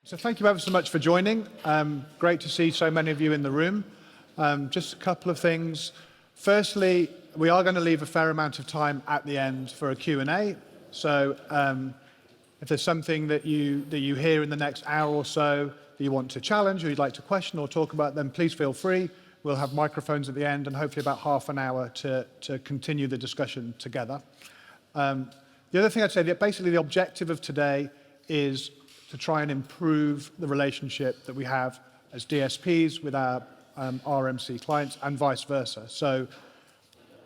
So thank you ever so much for joining. Great to see so many of you in the room. Just a couple of things. Firstly, we are going to leave a fair amount of time at the end for a Q&A. So if there's something that you hear in the next hour or so that you want to challenge or you'd like to question or talk about, then please feel free. We'll have microphones at the end and hopefully about half an hour to continue the discussion together. The other thing I'd say, that basically the objective of today is to try and improve the relationship that we have as DSPs with our RMC clients and vice versa. So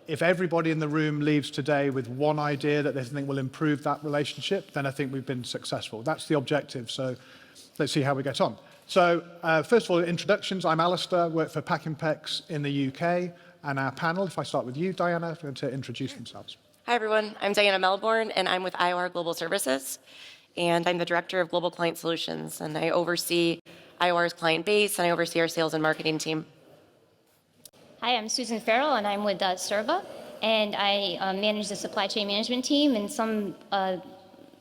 if everybody in the room leaves today with one idea that they think will improve that relationship, then I think we've been successful. That's the objective, so let's see how we get on. So first of all, introductions. I'm Alistair, work for Pack&Pex in the UK, and our panel, if I start with you, Diana, are going to introduce themselves. Hi, everyone. I'm Diana Melbourn, and I'm with IOR Global Services, and I'm the Director of Global Client Solutions, and I oversee IOR's client base, and I oversee our sales and marketing team. Hi, I'm Susan Farrell, and I'm with Serva, and I manage the supply chain management team, and some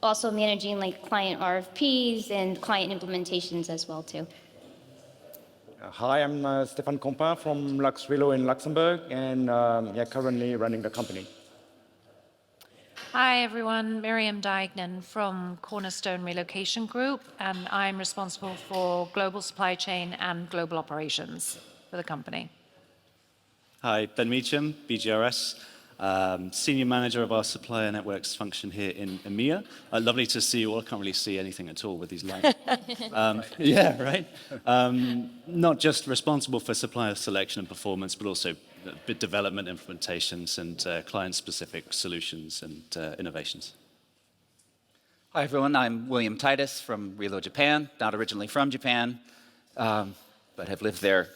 also managing like client RFPs and client implementations as well too. Hi, I'm Stephan Compain from Luxrelo in Luxembourg, and currently running the company. Hi everyone, Miriam Duignan from Cornerstone Relocation Group, and I'm responsible for global supply chain and global operations for the company. Hi, Ben Meacham, BGRS, Senior Manager of our Supplier Networks function here in EMEA. Lovely to see you all. I can't really see anything at all with these lights. Yeah, right? Not just responsible for supplier selection and performance, but also development, implementations, and client-specific solutions and innovations. Hi, everyone. I'm William Titus from Relo Japan, not originally from Japan, but have lived there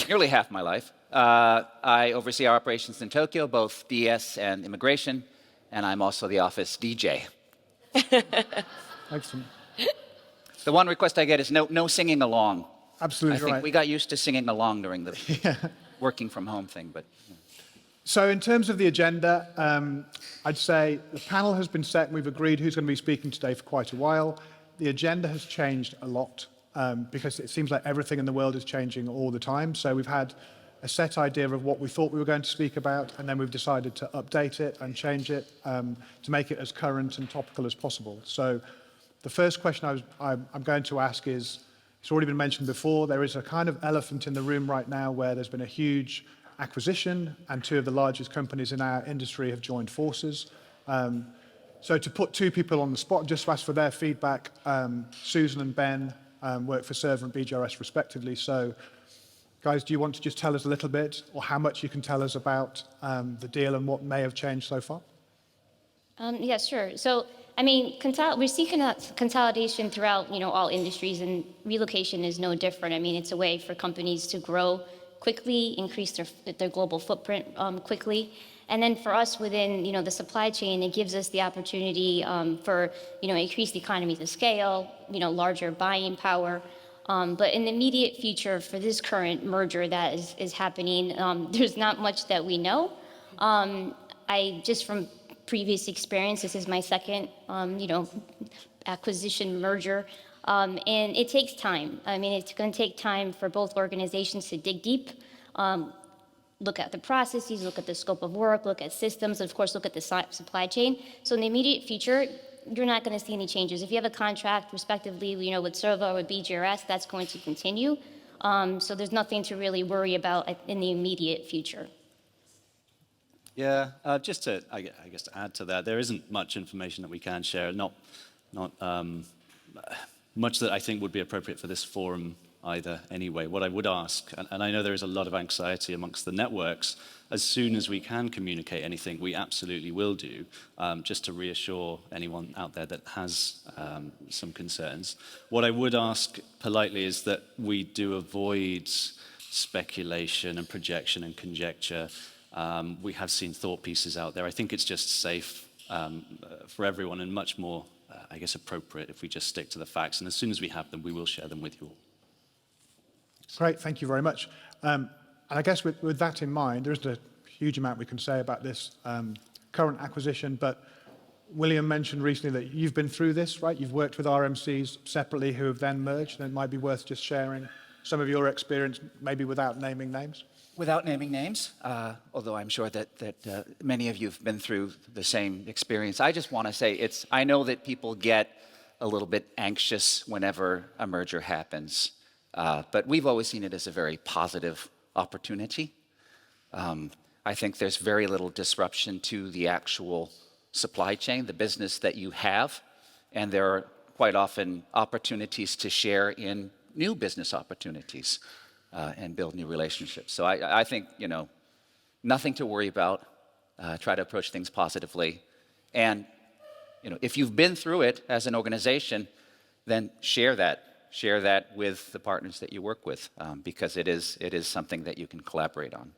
nearly half my life. I oversee our operations in Tokyo, both DS and immigration, and I'm also the office DJ. Excellent. The one request I get is no singing along. Absolutely right. I think we got used to singing along during the working from home thing, but. So in terms of the agenda, I'd say the panel has been set and we've agreed who's going to be speaking today for quite a while. The agenda has changed a lot because it seems like everything in the world is changing all the time. So we've had a set idea of what we thought we were going to speak about, and then we've decided to update it and change it to make it as current and topical as possible. So the first question I'm going to ask is, it's already been mentioned before, there is a kind of elephant in the room right now where there's been a huge acquisition and two of the largest companies in our industry have joined forces. So to put two people on the spot, just to ask for their feedback, Susan and Ben work for Serva and BGRS respectively. So guys, do you want to just tell us a little bit or how much you can tell us about the deal and what may have changed so far? Yeah, sure. So, I mean, we're seeking consolidation throughout, all industries, and relocation is no different. I mean, it's a way for companies to grow quickly, increase their global footprint quickly. And then for us within, the supply chain, it gives us the opportunity for, increased economies of scale, larger buying power. But in the immediate future for this current merger that is happening, there's not much that we know. Just from previous experience, this is my second, acquisition merger, and it takes time. I mean, it's going to take time for both organizations to dig deep, look at the processes, look at the scope of work, look at systems, of course, look at the supply chain. So in the immediate future, you're not going to see any changes. If you have a contract, respectively, with Serva or with BGRS, that's going to continue. So there's nothing to really worry about in the immediate future. Yeah, just to, I guess, to add to that, there isn't much information that we can share. Not much that I think would be appropriate for this forum either anyway. What I would ask, and I know there is a lot of anxiety amongst the networks, as soon as we can communicate anything, we absolutely will do, just to reassure anyone out there that has some concerns. What I would ask politely is that we do avoid speculation and projection and conjecture. We have seen thought pieces out there. I think it's just safe for everyone and much more, I guess, appropriate if we just stick to the facts. And as soon as we have them, we will share them with you all. Great, thank you very much. And I guess with that in mind, there isn't a huge amount we can say about this current acquisition, but William mentioned recently that you've been through this, right? You've worked with RMCs separately who have then merged, and it might be worth just sharing some of your experience, maybe without naming names. Without naming names, although I'm sure that many of you have been through the same experience, I just want to say I know that people get a little bit anxious whenever a merger happens, but we've always seen it as a very positive opportunity. I think there's very little disruption to the actual supply chain, the business that you have, and there are quite often opportunities to share in new business opportunities. And build new relationships. So I think, nothing to worry about. Try to approach things positively. And, if you've been through it as an organization, then share that. Share that with the partners that you work with, because it is something that you can collaborate on.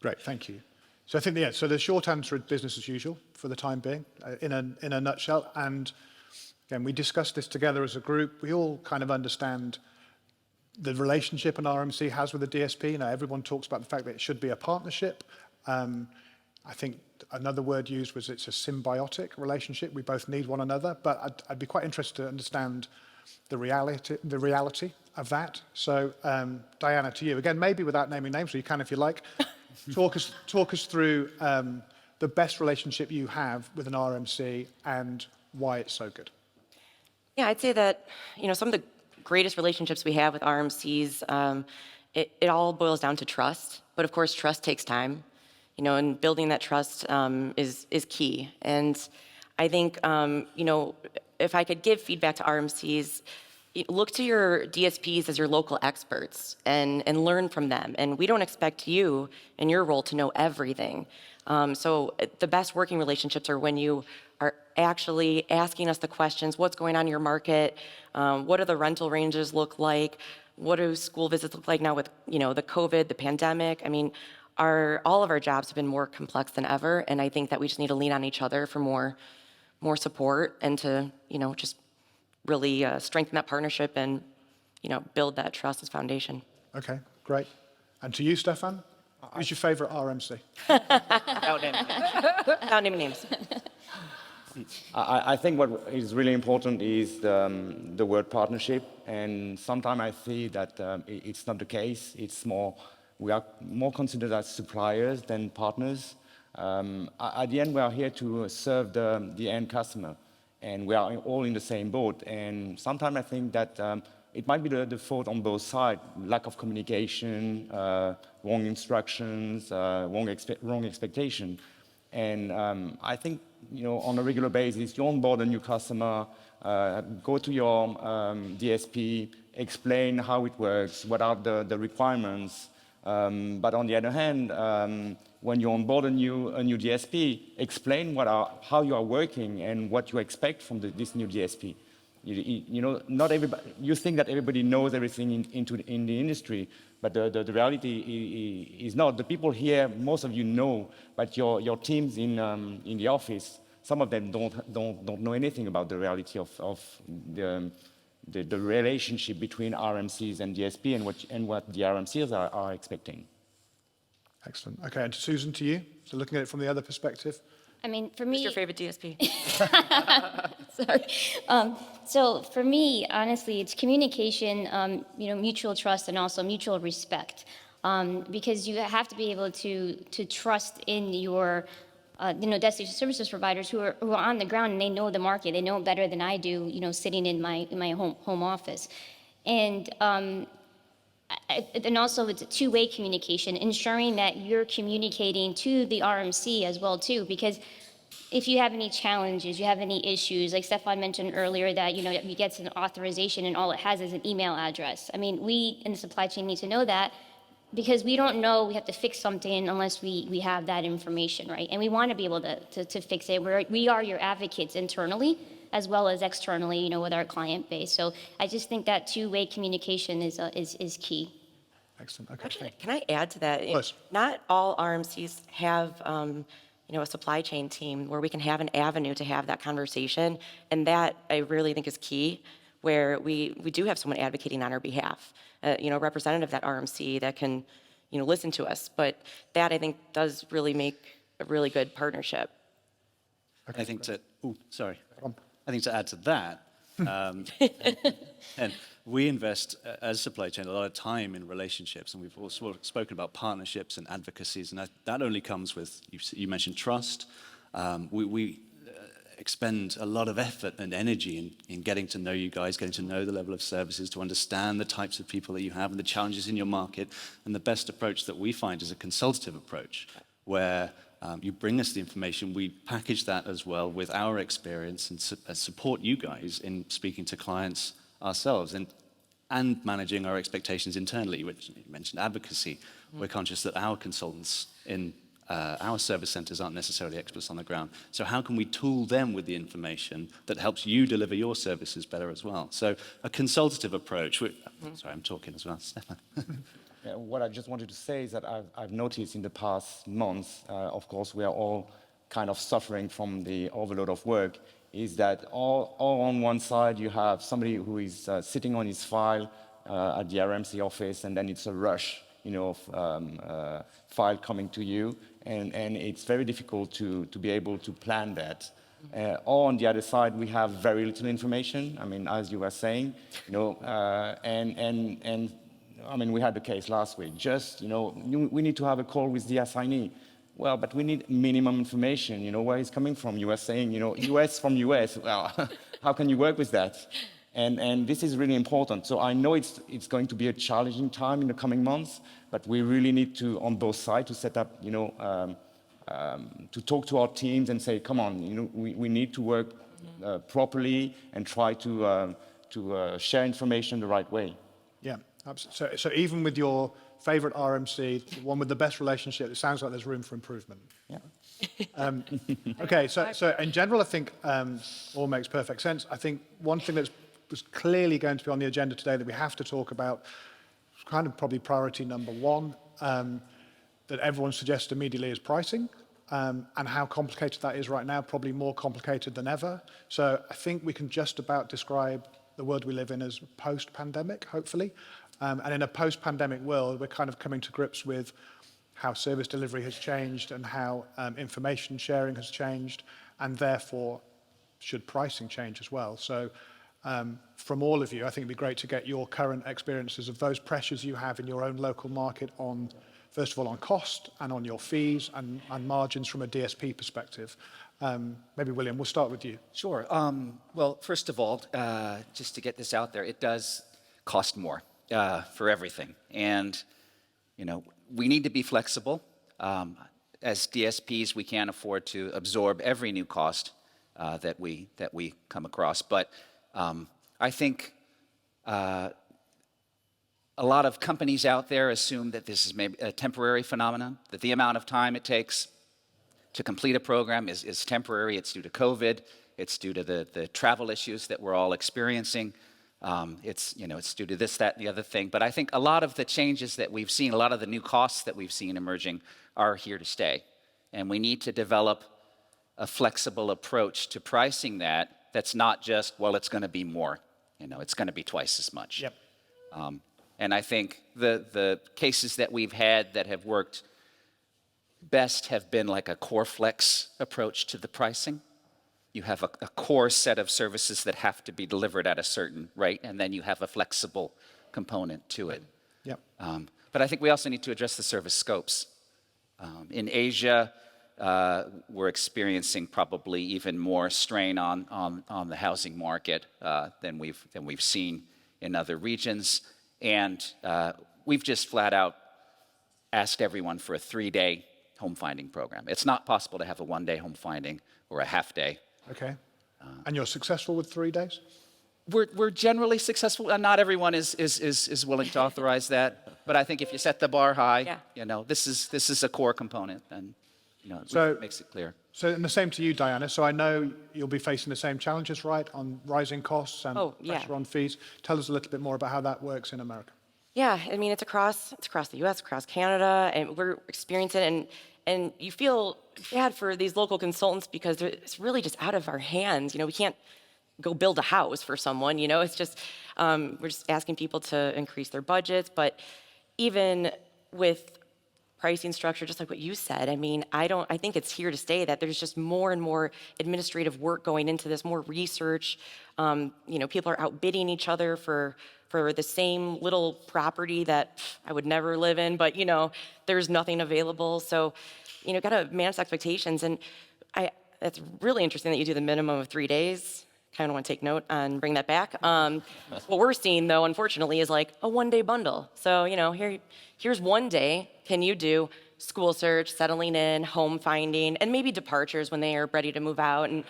Great, thank you. So I think, so the short answer is business as usual for the time being, in a nutshell. And again, we discussed this together as a group. We all kind of understand the relationship an RMC has with the DSP. Everyone talks about the fact that it should be a partnership. I think another word used was it's a symbiotic relationship. We both need one another, but I'd be quite interested to understand the reality of that. So, Diana, to you again, maybe without naming names, so you can if you like. Talk us through the best relationship you have with an RMC and why it's so good. Yeah, I'd say that, some of the greatest relationships we have with RMCs, it all boils down to trust. But of course, trust takes time, and building that trust is key. And I think, if I could give feedback to RMCs, look to your DSPs as your local experts and learn from them. And we don't expect you in your role to know everything. So the best working relationships are when you are actually asking us the questions, what's going on in your market? What do the rental ranges look like? What do school visits look like now with, the COVID, the pandemic? I mean, all of our jobs have been more complex than ever. And I think that we just need to lean on each other for more support and to, just really strengthen that partnership and, build that trust as foundation. Okay, great. And to you, Stephan, who's your favorite RMC? Without naming names. I think what is really important is the word partnership, and sometimes I see that it's not the case. We are more considered as suppliers than partners. At the end, we are here to serve the end customer, and we are all in the same boat. And sometimes I think that it might be the fault on both sides: lack of communication, wrong instructions, wrong expectation. And I think, on a regular basis, you onboard a new customer, go to your DSP, explain how it works, what are the requirements. But on the other hand, when you onboard a new DSP, explain how you are working and what you expect from this new DSP. Not everybody. You think that everybody knows everything in the industry, but the reality is not. The people here, most of you know, but your teams in the office, some of them don't know anything about the reality of the relationship between RMCs and DSP and what the RMCs are expecting. Excellent. Okay, and Susan, to you. So looking at it from the other perspective. I mean, for me... Who's your favorite DSP? Sorry. So for me, honestly, it's communication, mutual trust, and also mutual respect. Because you have to be able to trust in your, destination services providers who are on the ground and they know the market. They know it better than I do, sitting in my home office. And also it's a two-way communication, ensuring that you're communicating to the RMC as well too, because if you have any challenges, you have any issues, like Stephan mentioned earlier that, you get an authorization and all it has is an email address. I mean, we in the supply chain need to know that because we don't know we have to fix something unless we have that information, right? And we want to be able to fix it. We are your advocates internally as well as externally, with our client base. So I just think that two-way communication is key. Excellent. Okay. Actually, can I add to that? Yes. Not all RMCs have, a supply chain team where we can have an avenue to have that conversation. And that I really think is key, where we do have someone advocating on our behalf, a representative at RMC that can, listen to us. But that I think does really make a really good partnership. I think I think to add to that, and we invest as supply chain a lot of time in relationships, and we've also spoken about partnerships and advocacies, and that only comes with, you mentioned trust. We expend a lot of effort and energy in getting to know you guys, getting to know the level of services, to understand the types of people that you have and the challenges in your market. And the best approach that we find is a consultative approach, where you bring us the information, we package that as well with our experience and support you guys in speaking to clients ourselves and managing our expectations internally, which you mentioned advocacy. We're conscious that our consultants in our service centers aren't necessarily experts on the ground. So how can we tool them with the information that helps you deliver your services better as well? So a consultative approach. Sorry, I'm talking as well, Stephan. Yeah, what I just wanted to say is that I've noticed in the past months, of course, we are all kind of suffering from the overload of work, is that all on one side you have somebody who is sitting on his file at the RMC office, and then it's a rush, of file coming to you, and it's very difficult to be able to plan that. Or on the other side, we have very little information. I mean, as you were saying, and I mean, we had the case last week. Just, we need to have a call with the assignee. Well, but we need minimum information, where he's coming from. You were saying, US from US. Well, how can you work with that? And this is really important. So I know it's going to be a challenging time in the coming months, but we really need to, on both sides, to set up, to talk to our teams and say, come on, we need to work properly and try to share information the right way. Yeah, absolutely. So even with your favorite RMC, the one with the best relationship, it sounds like there's room for improvement. Yeah. Okay, so in general, I think all makes perfect sense. I think one thing was clearly going to be on the agenda today that we have to talk about, kind of probably priority number one, that everyone suggests immediately, is pricing, and how complicated that is right now, probably more complicated than ever. So I think we can just about describe the world we live in as post-pandemic, hopefully. And in a post-pandemic world, we're kind of coming to grips with how service delivery has changed and how information sharing has changed, and therefore should pricing change as well. So from all of you, I think it'd be great to get your current experiences of those pressures you have in your own local market on, first of all, on cost and on your fees and margins from a DSP perspective. Maybe William, we'll start with you. Sure. Well, first of all, just to get this out there, it does cost more for everything. And, we need to be flexible. As DSPs, we can't afford to absorb every new cost that we come across. But I think a lot of companies out there assume that this is maybe a temporary phenomenon, that the amount of time it takes to complete a program is temporary. It's due to COVID. It's due to the travel issues that we're all experiencing. It's due to this, that, and the other thing. But I think a lot of the changes that we've seen, a lot of the new costs that we've seen emerging are here to stay. And we need to develop a flexible approach to pricing that's not just, well, it's going to be more. It's going to be twice as much. Yep. And I think the cases that we've had that have worked best have been like a core flex approach to the pricing. You have a core set of services that have to be delivered at a certain rate, and then you have a flexible component to it. Yep. But I think we also need to address the service scopes. In Asia, we're experiencing probably even more strain on the housing market than we've seen in other regions. And we've just flat out asked everyone for a 3-day home finding program. It's not possible to have a 1-day home finding or a half day. Okay. And you're successful with 3 days? We're generally successful, and not everyone is willing to authorize that. But I think if you set the bar high, this is a core component, and it makes it clear. So, and the same to you, Diana. So I know you'll be facing the same challenges, right, on rising costs and pressure on fees. Tell us a little bit more about how that works in America. Yeah, I mean, it's across the U.S., across Canada, and we're experiencing it. And you feel bad for these local consultants because it's really just out of our hands. We can't go build a house for someone. It's just we're just asking people to increase their budgets. But even with pricing structure, just like what you said. I mean, I think it's here to stay that there's just more and more administrative work going into this, more research. People are outbidding each other for the same little property that I would never live in, but there's nothing available. So, got to manage expectations. And it's really interesting that you do the minimum of 3 days. Kind of want to take note and bring that back. What we're seeing, though, unfortunately, is like a one-day bundle. So, here's one day. Can you do school search, settling in, home finding, and maybe departures when they are ready to move out? And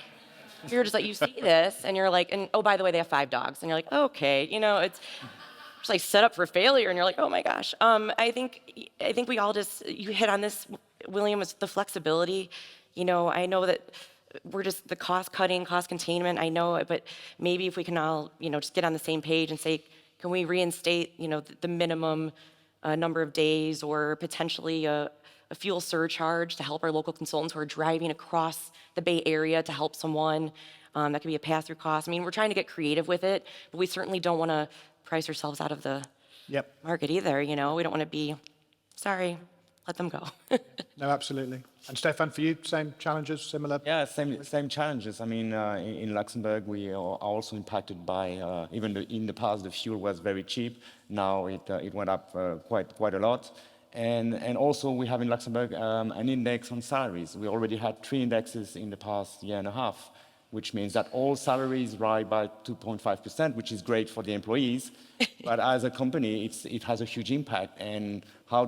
you're just like, you see this, and you're like, and oh, by the way, they have 5 dogs. And you're like, okay, it's just like set up for failure. And you're like, oh my gosh. I think we all you hit on this, William, is the flexibility. I know that we're just the cost cutting, cost containment. I know it, but maybe if we can all, just get on the same page and say, can we reinstate, the minimum number of days, or potentially a fuel surcharge to help our local consultants who are driving across the Bay Area to help someone. That could be a pass-through cost. I mean, we're trying to get creative with it, but we certainly don't want to price ourselves out of the market either. We don't want to be, sorry, let them go. No, absolutely. And Stephan, for you, same challenges, similar? Yeah, same challenges. I mean, in Luxembourg, we are also impacted by, even in the past, the fuel was very cheap. Now it went up quite a lot. And also we have in Luxembourg an index on salaries. We already had 3 indexes in the past year and a half, which means that all salaries rise by 2.5%, which is great for the employees. But as a company, it has a huge impact. And how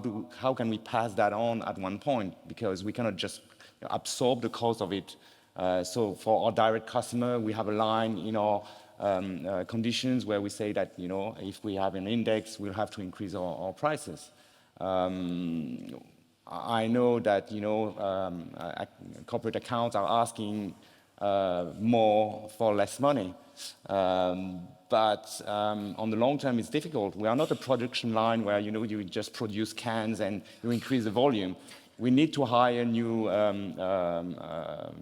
can we pass that on at one point? Because we cannot just absorb the cost of it. So for our direct customer, we have a line in our conditions where we say that, if we have an index, we'll have to increase our prices. I know that, corporate accounts are asking more for less money. But on the long term, it's difficult. We are not a production line where, you just produce cans and you increase the volume. We need to hire new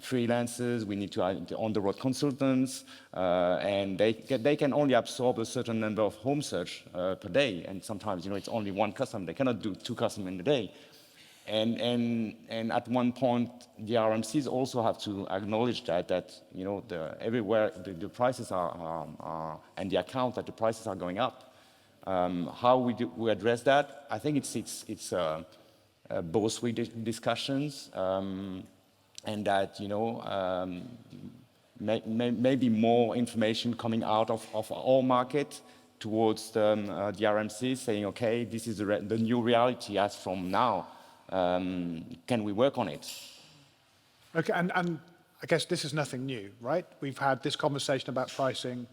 freelancers. We need to hire on-the-road consultants, and they can only absorb a certain number of home search per day. And sometimes, it's only one customer. They cannot do 2 customers in a day. And at one point, the RMCs also have to acknowledge that everywhere the prices are and the account that the prices are going up. How we address that? I think it's both discussions, and that maybe more information coming out of our market towards the RMC, saying, okay, this is the new reality as from now. Can we work on it? Okay, and I guess this is nothing new, right? We've had this conversation about pricing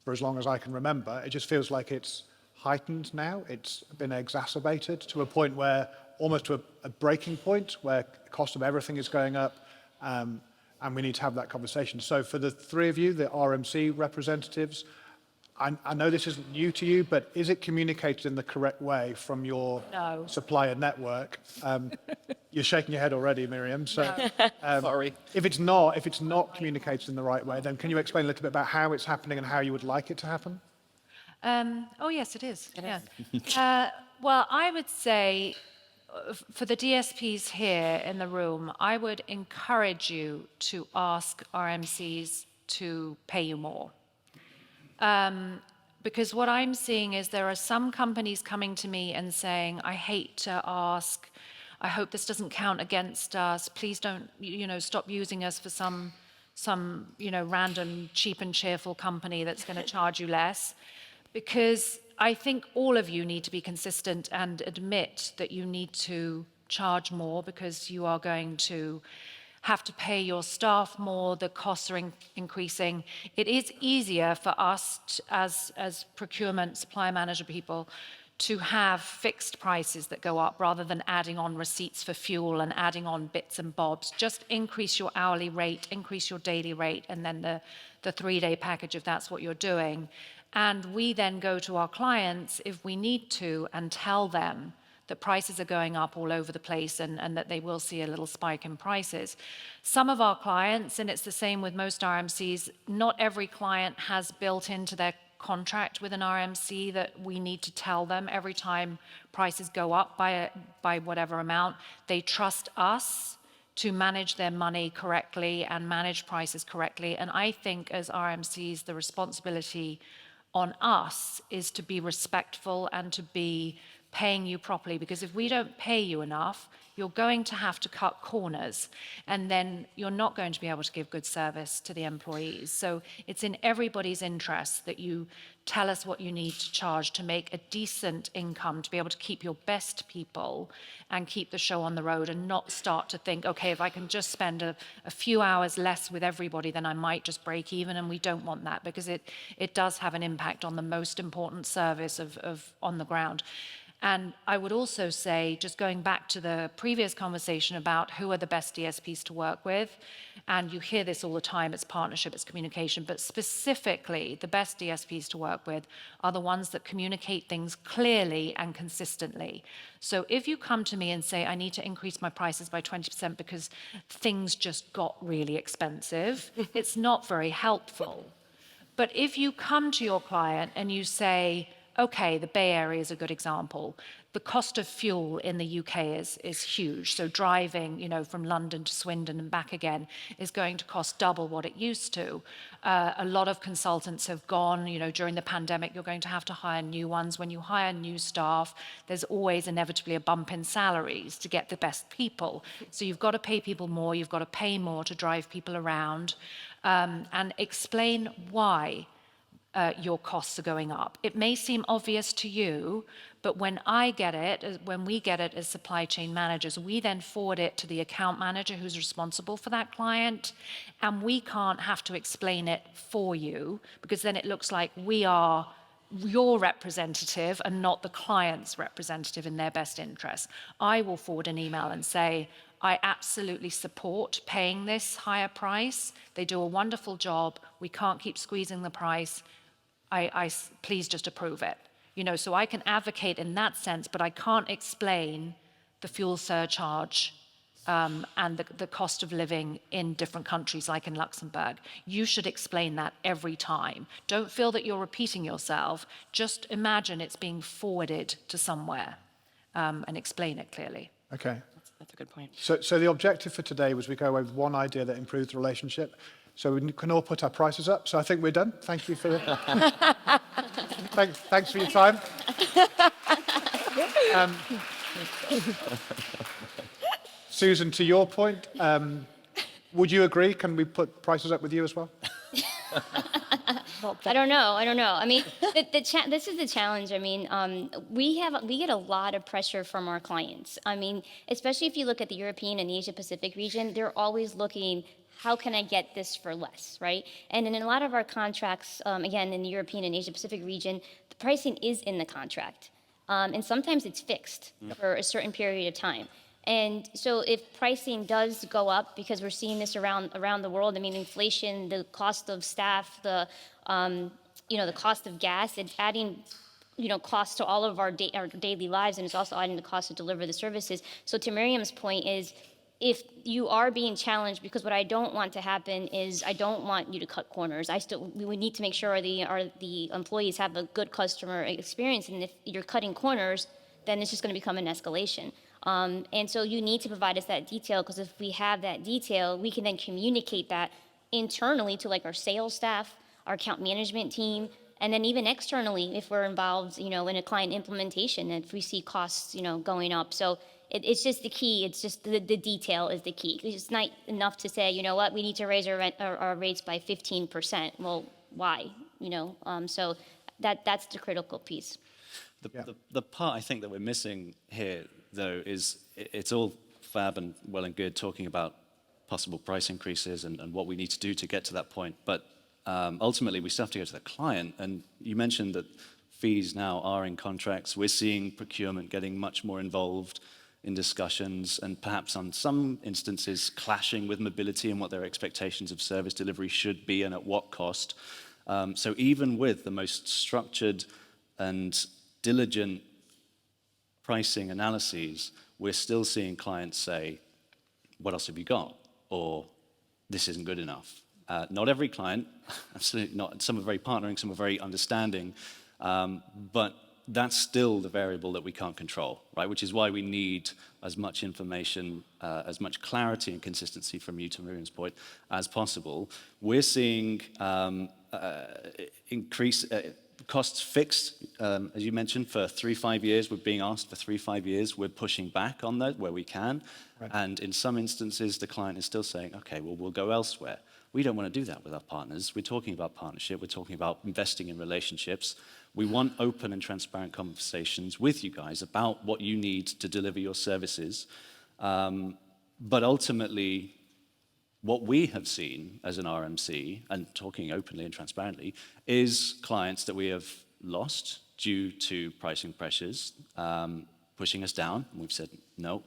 for as long as I can remember. It just feels like it's heightened now. It's been exacerbated to a point where, almost to a breaking point, where the cost of everything is going up, and we need to have that conversation. So for the 3 of you, the RMC representatives, I know this isn't new to you, but is it communicated in the correct way from your supplier network? You're shaking your head already, Miriam. So, Sorry. If it's not communicated in the right way, then can you explain a little bit about how it's happening and how you would like it to happen? Oh, yes, it is. Well, I would say, for the DSPs here in the room, I would encourage you to ask RMCs to pay you more. Because what I'm seeing is there are some companies coming to me and saying, I hate to ask, I hope this doesn't count against us, please don't, stop using us for some random cheap and cheerful company that's going to charge you less. Because I think all of you need to be consistent and admit that you need to charge more, because you are going to have to pay your staff more, the costs are increasing. It is easier for us as procurement, supply manager people to have fixed prices that go up rather than adding on receipts for fuel and adding on bits and bobs. Just increase your hourly rate, increase your daily rate, and then the 3-day package if that's what you're doing. And we then go to our clients if we need to and tell them that prices are going up all over the place and that they will see a little spike in prices. Some of our clients, and it's the same with most RMCs, not every client has built into their contract with an RMC that we need to tell them every time prices go up by whatever amount. They trust us to manage their money correctly and manage prices correctly. And I think as RMCs, the responsibility on us is to be respectful and to be paying you properly, because if we don't pay you enough, you're going to have to cut corners, and then you're not going to be able to give good service to the employees. So it's in everybody's interest that you tell us what you need to charge to make a decent income, to be able to keep your best people and keep the show on the road, and not start to think, okay, if I can just spend a few hours less with everybody, then I might just break even. And we don't want that, because it does have an impact on the most important service of on the ground. And I would also say, just going back to the previous conversation about who are the best DSPs to work with, and you hear this all the time, it's partnership, it's communication, but specifically the best DSPs to work with are the ones that communicate things clearly and consistently. So if you come to me and say, I need to increase my prices by 20% because things just got really expensive, it's not very helpful. But if you come to your client and you say, okay, the Bay Area is a good example. The cost of fuel in the UK is huge. So driving, from London to Swindon and back again is going to cost double what it used to. A lot of consultants have gone, during the pandemic, you're going to have to hire new ones. When you hire new staff, there's always inevitably a bump in salaries to get the best people. So you've got to pay people more, you've got to pay more to drive people around, and explain why your costs are going up. It may seem obvious to you, but when we get it as supply chain managers, we then forward it to the account manager who's responsible for that client, and we can't have to explain it for you, because then it looks like we are your representative and not the client's representative in their best interest. I will forward an email and say, I absolutely support paying this higher price. They do a wonderful job. We can't keep squeezing the price. Please just approve it. So I can advocate in that sense, but I can't explain the fuel surcharge and the cost of living in different countries, like in Luxembourg. You should explain that every time. Don't feel that you're repeating yourself. Just imagine it's being forwarded to somewhere, and explain it clearly. Okay. That's a good point. So the objective for today was we go away with one idea that improves the relationship. So we can all put our prices up. So I think we're done. Thank you for thanks for your time. Susan, to your point, would you agree? Can we put prices up with you as well? I don't know. I mean, this is the challenge. I mean, we get a lot of pressure from our clients. I mean, especially if you look at the European and Asia Pacific region, they're always looking, how can I get this for less, right? And in a lot of our contracts, again, in the European and Asia Pacific region, the pricing is in the contract. And sometimes it's fixed for a certain period of time. And so if pricing does go up, because we're seeing this around the world, I mean, inflation, the cost of staff, the cost of gas, it's adding, cost to all of our daily lives, and it's also adding the cost to deliver the services. So to Miriam's point is, if you are being challenged, because what I don't want to happen is I don't want you to cut corners. We need to make sure the employees have a good customer experience, and if you're cutting corners, then it's just going to become an escalation. And so you need to provide us that detail, because if we have that detail, we can then communicate that internally to our sales staff, our account management team, and then even externally if we're involved, in a client implementation, if we see costs, going up. So it's just the key. It's just the detail is the key. It's not enough to say, we need to raise our rates by 15%. Well, why? So that's the critical piece. The part I think that we're missing here, though, is it's all fab and well and good talking about possible price increases and what we need to do to get to that point. But ultimately, we still have to go to the client. And you mentioned that fees now are in contracts. We're seeing procurement getting much more involved in discussions, and perhaps on some instances clashing with mobility and what their expectations of service delivery should be and at what cost. So even with the most structured and diligent pricing analyses, we're still seeing clients say, what else have you got? Or this isn't good enough. Not every client, absolutely not. Some are very partnering, some are very understanding, but that's still the variable that we can't control, right? Which is why we need as much information, as much clarity and consistency from you, to Miriam's point, as possible. We're seeing increase costs fixed, as you mentioned, for 3-5 years. We're being asked for 3-5 years. We're pushing back on that where we can. Right. And in some instances, the client is still saying, okay, well, we'll go elsewhere. We don't want to do that with our partners. We're talking about partnership. We're talking about investing in relationships. We want open and transparent conversations with you guys about what you need to deliver your services. But ultimately, what we have seen as an RMC, and talking openly and transparently, is clients that we have lost due to pricing pressures, pushing us down. And we've said, no,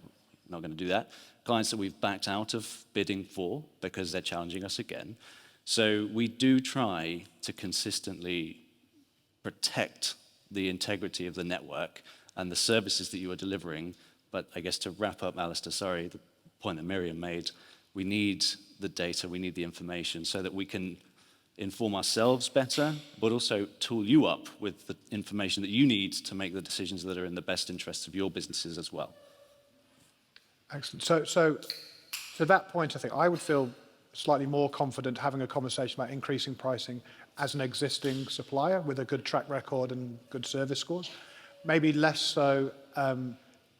not going to do that. Clients that we've backed out of bidding for because they're challenging us again. So we do try to consistently protect the integrity of the network and the services that you are delivering. But I guess to wrap up, Alistair, sorry, the point that Miriam made, we need the data, we need the information so that we can inform ourselves better, but also tool you up with the information that you need to make the decisions that are in the best interests of your businesses as well. Excellent. So to that point, I think I would feel slightly more confident having a conversation about increasing pricing as an existing supplier with a good track record and good service scores. Maybe less so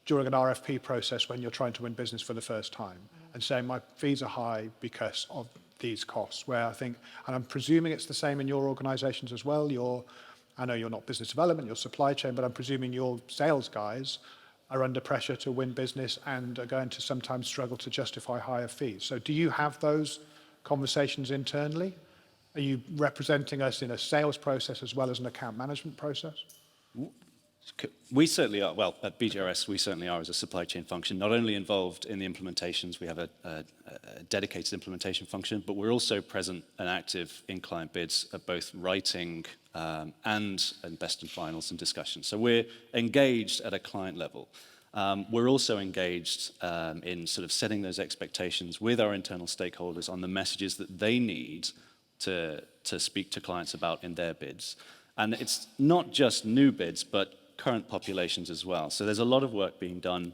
during an RFP process when you're trying to win business for the first time and saying my fees are high because of these costs, where I think, and I'm presuming it's the same in your organizations as well. I know you're not business development, you're supply chain, but I'm presuming your sales guys are under pressure to win business and are going to sometimes struggle to justify higher fees. So do you have those conversations internally? Are you representing us in a sales process as well as an account management process? We certainly are. Well, at BGRS, we certainly are as a supply chain function, not only involved in the implementations, we have a dedicated implementation function, but we're also present and active in client bids at both writing and best and finals and discussions. So we're engaged at a client level. We're also engaged in sort of setting those expectations with our internal stakeholders on the messages that they need to speak to clients about in their bids. And it's not just new bids, but current populations as well. So there's a lot of work being done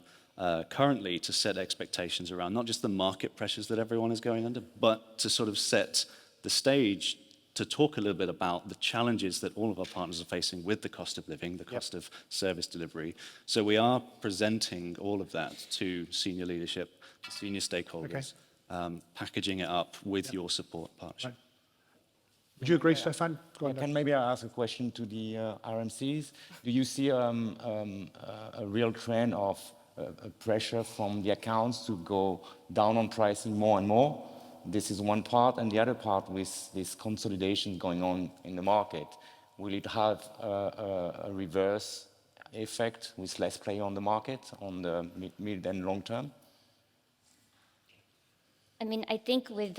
currently to set expectations around not just the market pressures that everyone is going under, but to sort of set the stage to talk a little bit about the challenges that all of our partners are facing with the cost of living, the cost of service delivery. So we are presenting all of that to senior leadership, to senior stakeholders, packaging it up with your support partnership. Right. Would you agree, Stephan? Go on. Can maybe I ask a question to the RMCs? Do you see a real trend of pressure from the accounts to go down on pricing more and more? This is one part, and the other part with this consolidation going on in the market, will it have a reverse effect with less play on the market on the mid and long term? I mean, I think with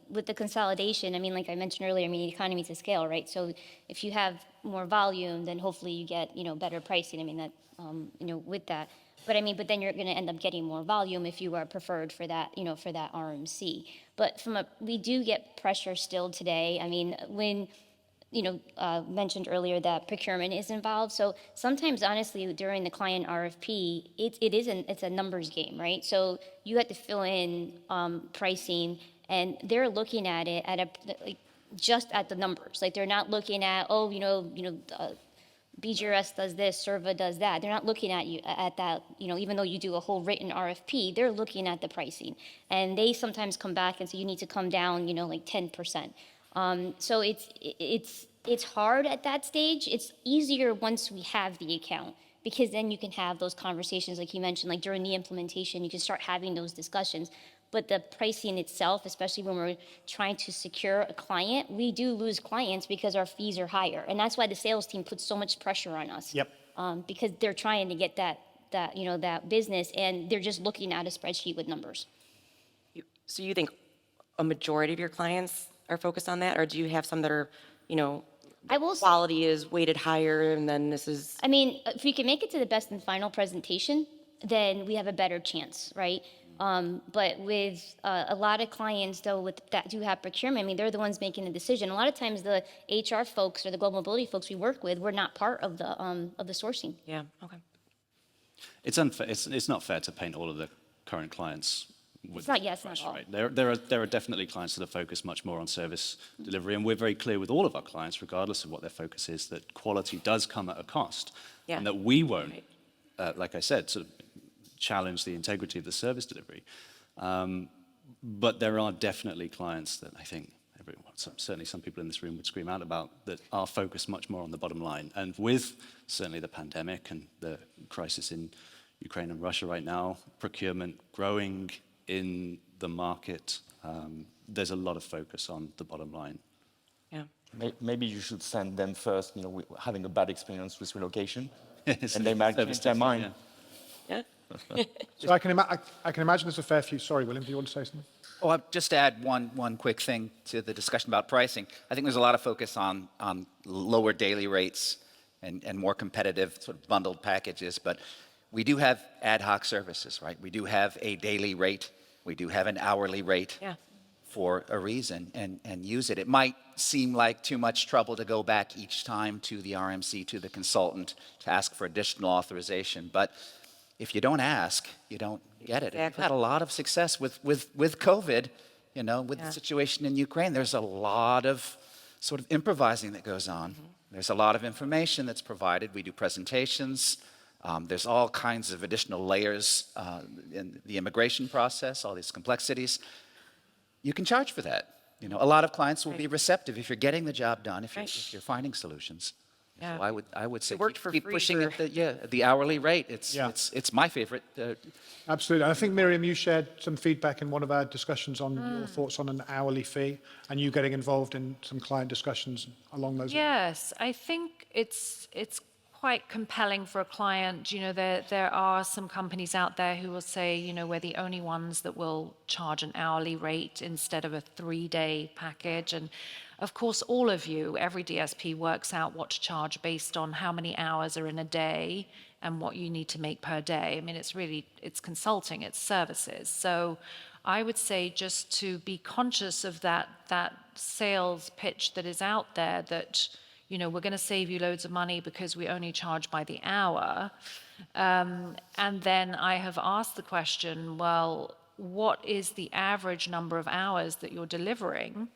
with the consolidation, I mean, like I mentioned earlier, I mean, economies of scale, right? So if you have more volume, then hopefully you get, better pricing. I mean, that, with that. But I mean, but then you're going to end up getting more volume if you are preferred for that, for that RMC. But we do get pressure still today. I mean, when, mentioned earlier that procurement is involved. So sometimes, honestly, during the client RFP, it's a numbers game, right? So you have to fill in pricing, and they're looking at it just at the numbers. Like they're not looking at, BGRS does this, Serva does that. They're not looking at you at that, even though you do a whole written RFP, they're looking at the pricing. And they sometimes come back and say, you need to come down, like 10%. So it's hard at that stage. It's easier once we have the account, because then you can have those conversations, like you mentioned, like during the implementation, you can start having those discussions. But the pricing itself, especially when we're trying to secure a client, we do lose clients because our fees are higher. And that's why the sales team puts so much pressure on us. Yep. Because they're trying to get that business, and they're just looking at a spreadsheet with numbers. So you think a majority of your clients are focused on that, or do you have some that are, quality is weighted higher, and then this is... I mean, if we can make it to the best and final presentation, then we have a better chance, right? But with a lot of clients, though, that do have procurement, I mean, they're the ones making the decision. A lot of times, the HR folks or the global mobility folks we work with, we're not part of the sourcing. Yeah, okay. It's unfair. It's not fair to paint all of the current clients with It's not, yes, brush, not all. right? There are definitely clients that are focused much more on service delivery, and we're very clear with all of our clients, regardless of what their focus is, that quality does come at a cost, Yeah. and that we won't, like I said, sort of challenge the integrity of the service delivery. But there are definitely clients that I think certainly some people in this room would scream out about, that are focused much more on the bottom line. And with certainly the pandemic and the crisis in Ukraine and Russia right now, procurement growing in the market, there's a lot of focus on the bottom line. Yeah. Maybe you should send them first, having a bad experience with relocation, Yes. and they might change their mind. Yeah. So I can imagine there's a fair few. Sorry, William, do you want to say something? Oh, I'll just add one quick thing to the discussion about pricing. I think there's a lot of focus on lower daily rates and more competitive sort of bundled packages, but we do have ad hoc services, right? We do have a daily rate. We do have an hourly rate. Yeah. For a reason, and use it. It might seem like too much trouble to go back each time to the RMC, to the consultant, to ask for additional authorization. But if you don't ask, you don't get it. Exactly. We've had a lot of success with COVID, with the situation in Ukraine. There's a lot of sort of improvising that goes on. There's a lot of information that's provided. We do presentations. There's all kinds of additional layers in the immigration process, all these complexities. You can charge for that. A lot of clients will be receptive if you're getting the job done, if you're finding solutions. Yeah. So I would say It worked for keep free pushing for- at the hourly rate. Yeah. It's my favorite. Absolutely. I think, Miriam, you shared some feedback in one of our discussions on your thoughts on an hourly fee, and you getting involved in some client discussions along those lines. Yes, I think it's quite compelling for a client. There are some companies out there who will say, we're the only ones that will charge an hourly rate instead of a 3-day package. And of course, all of you, every DSP works out what to charge based on how many hours are in a day and what you need to make per day. I mean, it's consulting, it's services. So I would say just to be conscious of that sales pitch that is out there, that we're going to save you loads of money because we only charge by the hour. And then I have asked the question, well, what is the average number of hours that you're delivering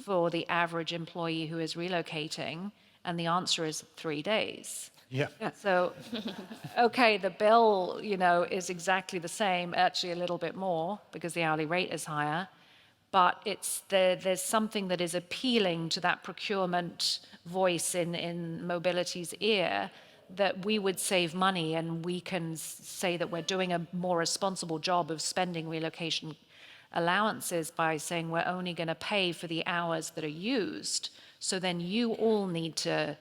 for the average employee who is relocating? And the answer is 3 days. Yeah. So, okay, the bill, is exactly the same, actually a little bit more because the hourly rate is higher. But there's something that is appealing to that procurement voice in mobility's ear, that we would save money and we can say that we're doing a more responsible job of spending relocation allowances by saying we're only going to pay for the hours that are used. So then you all need to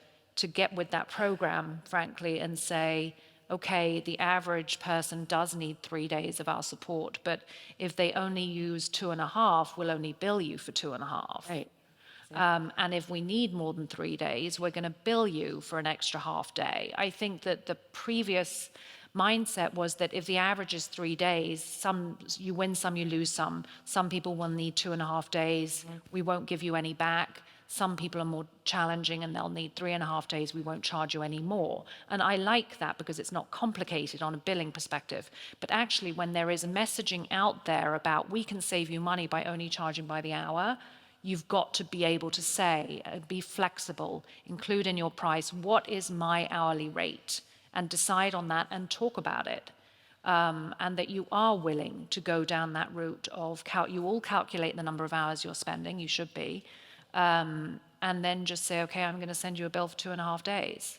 get with that program, frankly, and say, okay, the average person does need 3 days of our support, but if they only use 2.5, we'll only bill you for 2.5. Right. And if we need more than 3 days, we're going to bill you for an extra half day. I think that the previous mindset was that if the average is 3 days, you win some, you lose some. Some people will need 2.5 days. We won't give you any back. Some people are more challenging and they'll need 3.5 days. We won't charge you any more. And I like that because it's not complicated on a billing perspective. But actually, when there is messaging out there about we can save you money by only charging by the hour, you've got to be able to say, be flexible, include in your price, what is my hourly rate? And decide on that and talk about it. And that you are willing to go down that route of, you all calculate the number of hours you're spending, you should be, and then just say, okay, I'm going to send you a bill for 2.5 days.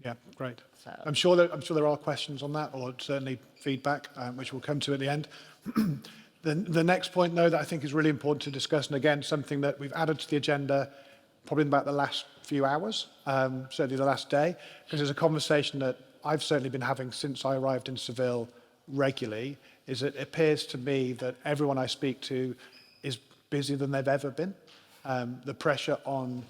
Yeah, great. I'm sure there are questions on that, or certainly feedback, which we'll come to at the end. The next point, though, that I think is really important to discuss, and again, something that we've added to the agenda probably in about the last few hours, certainly the last day, because there's a conversation that I've certainly been having since I arrived in Seville regularly, is it appears to me that everyone I speak to is busier than they've ever been. The pressure on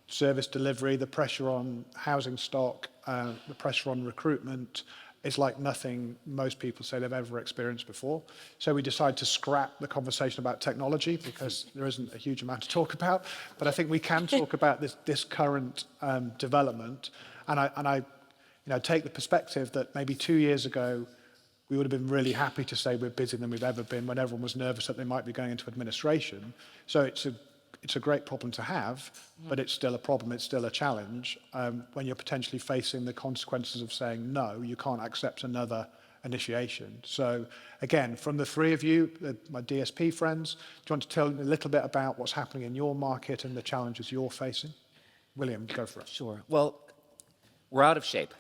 service delivery, the pressure on housing stock, the pressure on recruitment is like nothing most people say they've ever experienced before. So we decided to scrap the conversation about technology because there isn't a huge amount to talk about. But I think we can talk about this current development. And I take the perspective that maybe 2 years ago, we would have been really happy to say we're busier than we've ever been when everyone was nervous that they might be going into administration. So it's a great problem to have, but it's still a problem, it's still a challenge when you're potentially facing the consequences of saying, no, you can't accept another initiation. So again, from the three of you, my DSP friends, do you want to tell me a little bit about what's happening in your market and the challenges you're facing? William, go for it. Sure. Well, we're out of shape,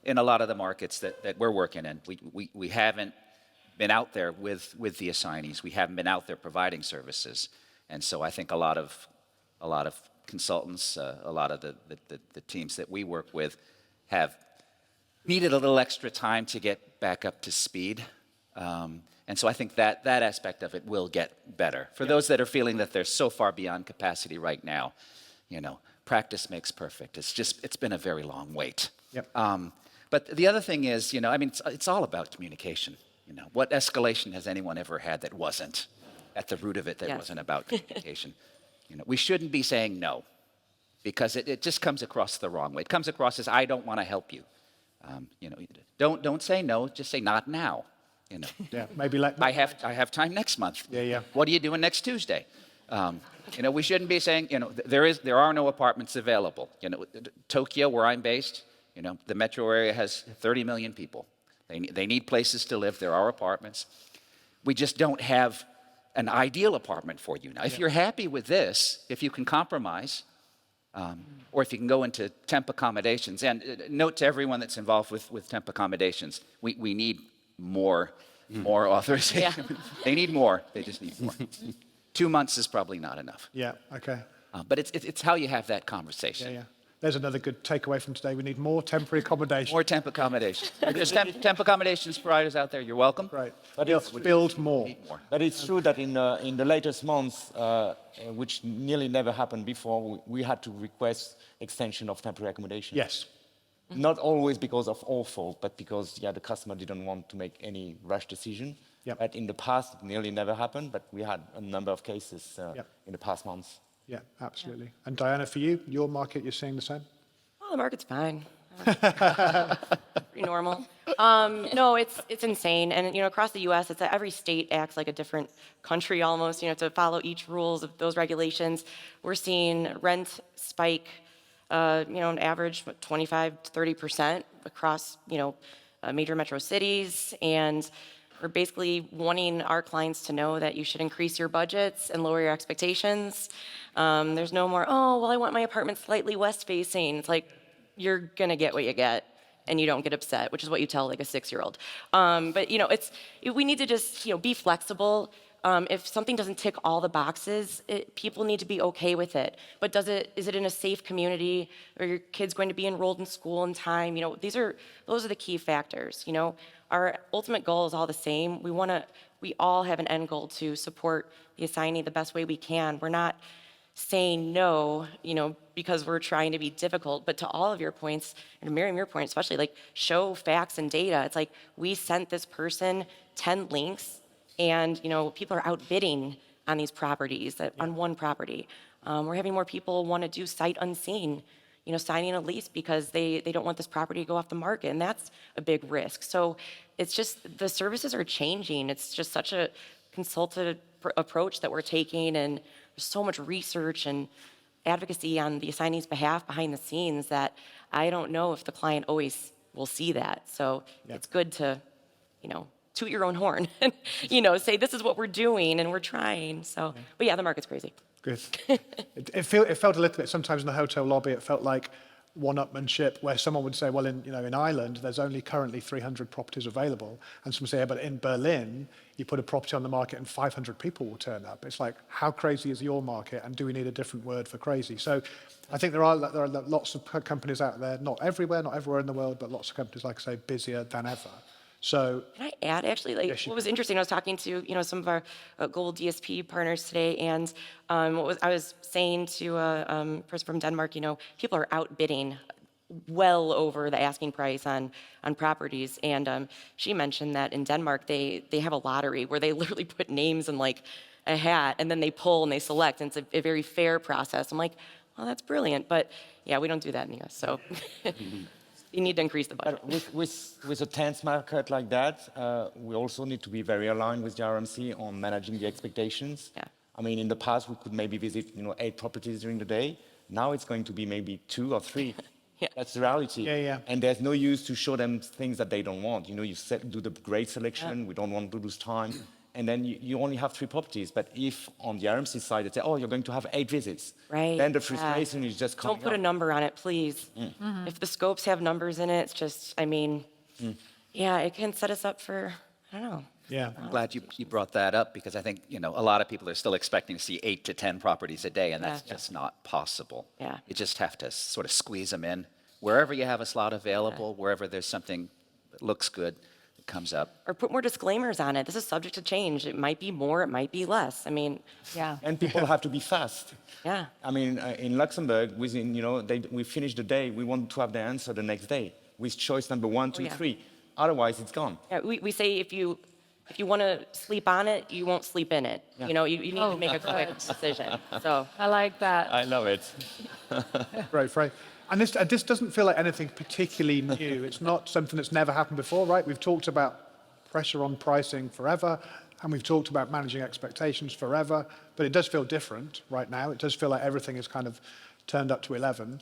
in a lot of the markets that we're working in. We haven't been out there with the assignees. We haven't been out there providing services. And so I think a lot of consultants, a lot of the teams that we work with have needed a little extra time to get back up to speed. And so I think that aspect of it will get better. For those that are feeling that they're so far beyond capacity right now, practice makes perfect. It's been a very long wait. Yep. But the other thing is, it's all about communication. What escalation has anyone ever had that wasn't at the root of it, that wasn't about communication? We shouldn't be saying no, because it just comes across the wrong way. It comes across as, I don't want to help you. Don't say no, just say not now. Yeah, maybe I have time next month. Yeah. What are you doing next Tuesday? We shouldn't be saying, there are no apartments available. Tokyo, where I'm based, the metro area has 30 million people. They need places to live. There are apartments. We just don't have an ideal apartment for you. Now, if you're happy with this, if you can compromise, or if you can go into temp accommodations, and note to everyone that's involved with temp accommodations, we need more authorization. Yeah. They need more. They just need more. 2 months is probably not enough. Yeah, okay. But it's how you have that conversation. Yeah. There's another good takeaway from today. We need more temporary accommodation. More temp accommodations. There's temp accommodations providers out there. You're welcome. Right. But Build more. But it's true that in the latest months, which nearly never happened before, we had to request extension of temporary accommodation. Yes. Not always because of our fault, but because the customer didn't want to make any rash decision. Yep. But in the past, it nearly never happened, but we had a number of cases in the past months. Yeah, absolutely. And Diana, for you, your market, you're seeing the same? Well, the market's fine. Pretty normal. No, it's insane. And, across the U.S., it's that every state acts like a different country almost, to follow each rules of those regulations. We're seeing rent spike, an average 25 to 30% across, major metro cities. And we're basically wanting our clients to know that you should increase your budgets and lower your expectations. There's no more, I want my apartment slightly west facing. It's like, you're gonna get what you get, and you don't get upset, which is what you tell like a 6-year-old. But we need to just be flexible. If something doesn't tick all the boxes, people need to be okay with it. But is it in a safe community? Are your kids going to be enrolled in school in time? Those are the key factors. Our ultimate goal is all the same. We all have an end goal to support the assignee the best way we can. We're not saying no, because we're trying to be difficult, but to all of your points, and Miriam, your point especially, like, show facts and data. It's like, we sent this person 10 links, and people are outbidding on these properties, on one property. We're having more people want to do sight unseen, signing a lease because they don't want this property to go off the market, and that's a big risk. So it's just, the services are changing. It's just such a consultative approach that we're taking, and there's so much research and advocacy on the assignee's behalf behind the scenes that I don't know if the client always will see that. So it's good to, toot your own horn and, say, this is what we're doing and we're trying. So, but yeah, the market's crazy. Good. It felt a little bit, sometimes in the hotel lobby, it felt like one-upmanship, where someone would say, well, in Ireland, there's only currently 300 properties available. And someone say, yeah, but in Berlin, you put a property on the market and 500 people will turn up. It's like, how crazy is your market? And do we need a different word for crazy? So I think there are lots of companies out there, not everywhere in the world, but lots of companies, like I say, busier than ever. So can I add, actually, what was interesting, I was talking to, some of our global DSP partners today, and I was saying to a person from Denmark, people are outbidding well over the asking price on properties. And she mentioned that in Denmark, they have a lottery where they literally put names in like a hat and then they pull and they select. And it's a very fair process. I'm like, well, that's brilliant. But yeah, we don't do that in the US. So you need to increase the budget. But with a tense market like that, we also need to be very aligned with the RMC on managing the expectations. Yeah. I mean, in the past, we could maybe visit, 8 properties during the day. Now it's going to be maybe 2 or 3. Yeah. That's the reality. Yeah, yeah. And there's no use to show them things that they don't want. You do the great selection. We don't want to lose time. And then you only have 3 properties. But if on the RMC side, they say, oh, you're going to have 8 visits. Right. Then the frustration is just coming Don't put a up. number on it, please. If the scopes have numbers in it, it's just, I mean, yeah, it can set us up for, I don't know. Yeah. I'm glad you brought that up because I think, a lot of people are still expecting to see 8 to 10 properties a day, and that's Yeah. just not possible. Yeah. You just have to sort of squeeze them in. Wherever you have a slot available, wherever there's something that looks good, it comes up. Or put more disclaimers on it. This is subject to change. It might be more, it might be less. I mean, Yeah. And people have to be fast. yeah. I mean, in Luxembourg, within, we finish the day, we want to have the answer the next day with choice number 1, 2, yeah. 3. Otherwise, it's gone. Yeah, we say if you want to sleep on it, you won't sleep in it. Yeah. You need to make a quick decision. So I like that. I love it. Great phrase. And this doesn't feel like anything particularly new. It's not something that's never happened before, right? We've talked about pressure on pricing forever, and we've talked about managing expectations forever, but it does feel different right now. It does feel like everything is kind of turned up to 11.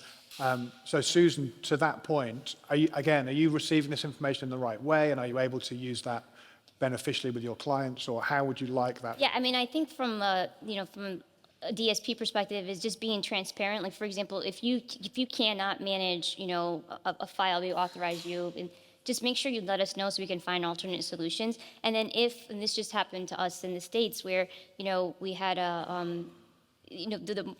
So Susan, to that point, are you receiving this information in the right way, and are you able to use that beneficially with your clients, or how would you like that? Yeah, I mean, I think from from a DSP perspective is just being transparent. Like, for example, if you cannot manage, a file, we authorize you, and just make sure you let us know so we can find alternate solutions. And then and this just happened to us in the States where, we had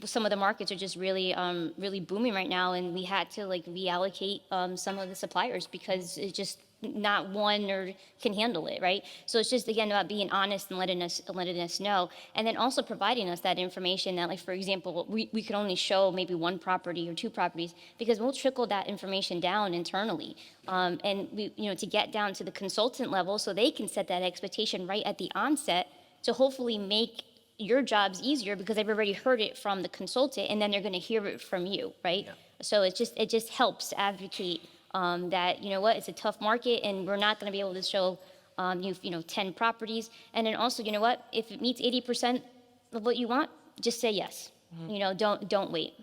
some of the markets are just really, really booming right now, and we had to reallocate some of the suppliers because it's just not one or can handle it, right? So it's just again about being honest and letting us know, and then also providing us that information that, for example, we could only show maybe 1 property or 2 properties because we'll trickle that information down internally, and we to get down to the consultant level so they can set that expectation right at the onset to hopefully make your jobs easier because they've already heard it from the consultant and then they're going to hear it from you, right? Yeah. So it just helps advocate that it's a tough market and we're not going to be able to show 10 properties, and then also if it meets 80% of what you want, just say yes. Don't wait.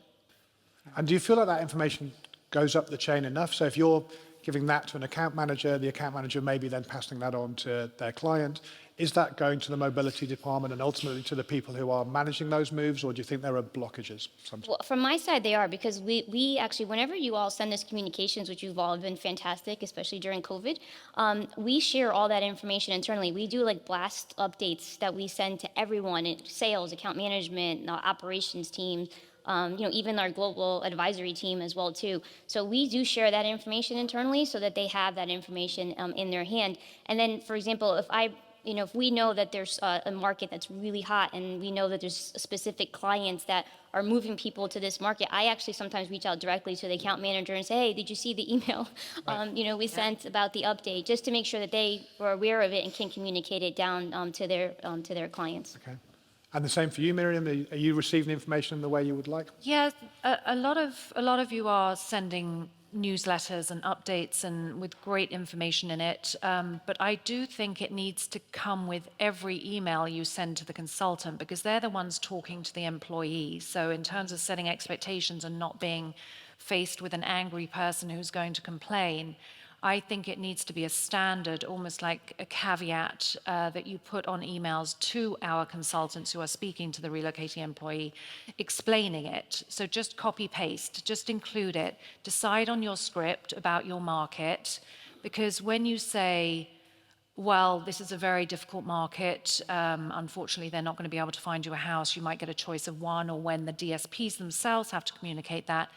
And do you feel like that information goes up the chain enough? So if you're giving that to an account manager, the account manager may be then passing that on to their client. Is that going to the mobility department and ultimately to the people who are managing those moves, or do you think there are blockages sometimes? Well, from my side, they are, because we actually, whenever you all send us communications, which you've all been fantastic, especially during COVID, we share all that information internally. We do blast updates that we send to everyone, sales, account management, operations teams, even our global advisory team as well too. So we do share that information internally so that they have that information in their hand. And then, for example, if we know that there's a market that's really hot and we know that there's specific clients that are moving people to this market, I actually sometimes reach out directly to the account manager and say, hey, did you see the email we sent about the update, just to make sure that they are aware of it and can communicate it down to their clients. Okay. And the same for you, Miriam. Are you receiving information in the way you would like? Yeah, a lot of you are sending newsletters and updates and with great information in it. But I do think it needs to come with every email you send to the consultant, because they're the ones talking to the employee. So in terms of setting expectations and not being faced with an angry person who's going to complain, I think it needs to be a standard, almost like a caveat that you put on emails to our consultants who are speaking to the relocating employee, explaining it. So just copy paste, just include it. Decide on your script about your market, because when you say, well, this is a very difficult market, unfortunately they're not going to be able to find you a house, you might get a choice of 1, or when the DSPs themselves have to communicate that,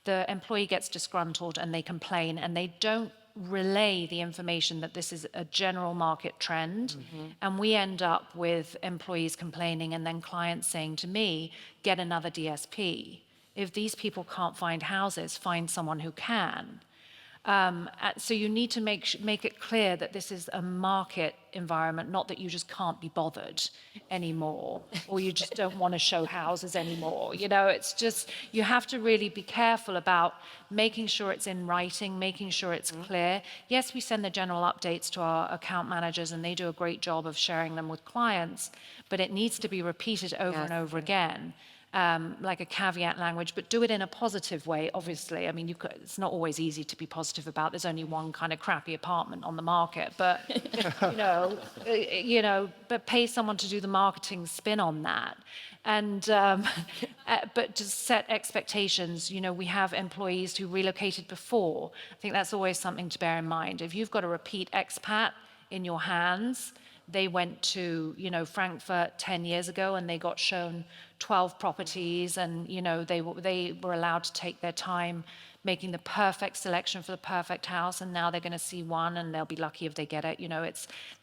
the employee gets disgruntled and they complain and they don't relay the information that this is a general market trend, and we end up with employees complaining and then clients saying to me, get another DSP. If these people can't find houses, find someone who can. So you need to make it clear that this is a market environment, not that you just can't be bothered anymore, or you just don't want to show houses anymore. You know, it's just, you have to really be careful about making sure it's in writing, making sure it's clear. Yes, we send the general updates to our account managers, and they do a great job of sharing them with clients, but it needs to be repeated over and over again. Like a caveat language, but do it in a positive way, obviously. I mean, it's not always easy to be positive about. There's only one kind of crappy apartment on the market, but, but pay someone to do the marketing spin on that. And, but to set expectations, we have employees who relocated before. I think that's always something to bear in mind. If you've got a repeat expat in your hands, they went to, Frankfurt 10 years ago and they got shown 12 properties, and, they were allowed to take their time making the perfect selection for the perfect house, and now they're going to see one and they'll be lucky if they get it.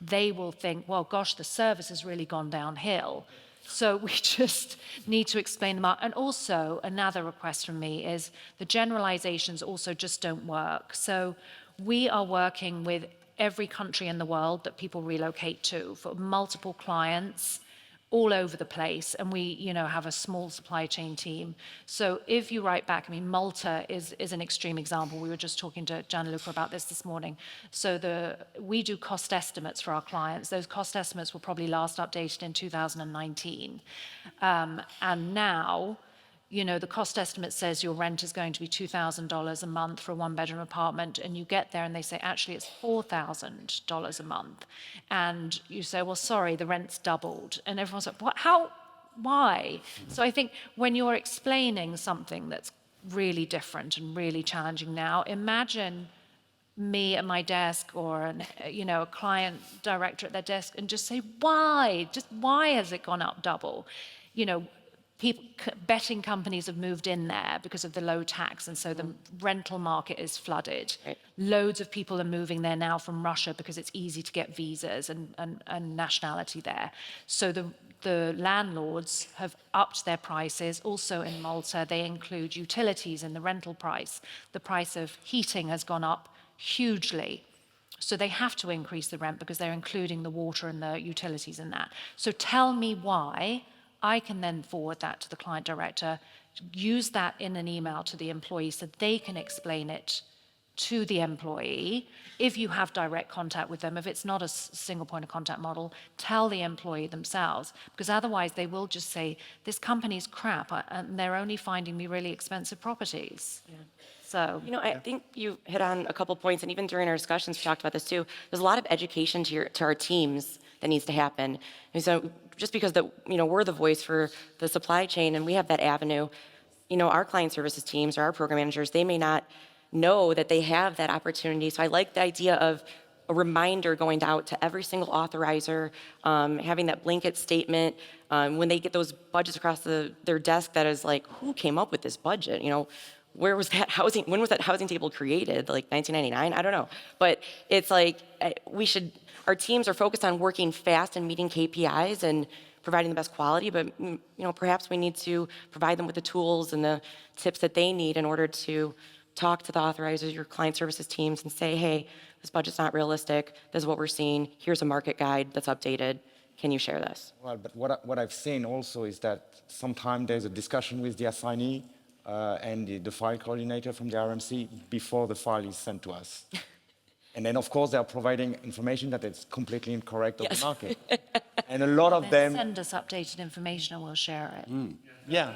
They will think, well, gosh, the service has really gone downhill. So we just need to explain them out. And also, another request from me is the generalizations also just don't work. So we are working with every country in the world that people relocate to for multiple clients all over the place. And we, have a small supply chain team. So if you write back, Malta is an extreme example. We were just talking to Gianluca about this morning. So we do cost estimates for our clients. Those cost estimates were probably last updated in 2019. And now, the cost estimate says your rent is going to be $2,000 a month for a one-bedroom apartment, and you get there and they say, actually, it's $4,000 a month. And you say, well, sorry, the rent's doubled. And everyone's like, what? How? Why? So I think when you're explaining something that's really different and really challenging now, imagine me at my desk or a client director at their desk and just say, why? Just why has it gone up double? Betting companies have moved in there because of the low tax, and so the rental market is flooded. Right. Loads of people are moving there now from Russia because it's easy to get visas and nationality there. So the landlords have upped their prices. Also in Malta, they include utilities in the rental price. The price of heating has gone up hugely. So they have to increase the rent because they're including the water and the utilities in that. So tell me why. I can then forward that to the client director, use that in an email to the employee so they can explain it to the employee. If you have direct contact with them, if it's not a single point of contact model, tell the employee themselves, because otherwise they will just say, this company's crap and they're only finding me really expensive properties. Yeah. So, I think you hit on a couple points, and even during our discussions, we talked about this too. There's a lot of education to our teams that needs to happen. And so just because we're the voice for the supply chain and we have that avenue, our client services teams or our program managers, they may not know that they have that opportunity. So I like the idea of a reminder going out to every single authorizer, having that blanket statement when they get those budgets across their desk that is like, who came up with this budget? Where was that housing? When was that housing table created? Like 1999? I don't know. But it's like our teams are focused on working fast and meeting KPIs and providing the best quality, but perhaps we need to provide them with the tools and the tips that they need in order to talk to the authorizers, your client services teams, and say, hey, this budget's not realistic. This is what we're seeing. Here's a market guide that's updated. Can you share this? Well, but what I've seen also is that sometimes there's a discussion with the assignee and the file coordinator from the RMC before the file is sent to us. And then, of course, they are providing information that is completely incorrect of the market. And a lot of them... Send us updated information and we'll share it. Yeah.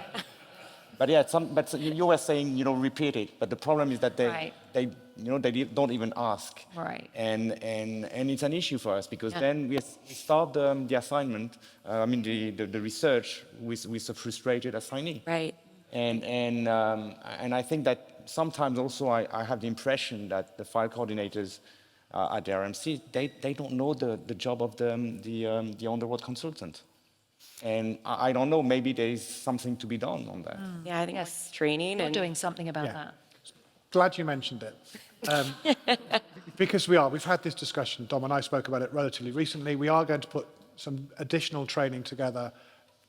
But yeah, but you were saying, repeat it. But the problem is that they don't even ask. Right. And it's an issue for us because then we start the assignment, the research with a frustrated assignee. Right. And I think that sometimes also I have the impression that the file coordinators at the RMC, they don't know the job of the on-the-road consultant. And I don't know, maybe there is something to be done on that. Yeah, I think training We're and doing something about that. Glad you mentioned it. Because we've had this discussion, Dom and I spoke about it relatively recently. We are going to put some additional training together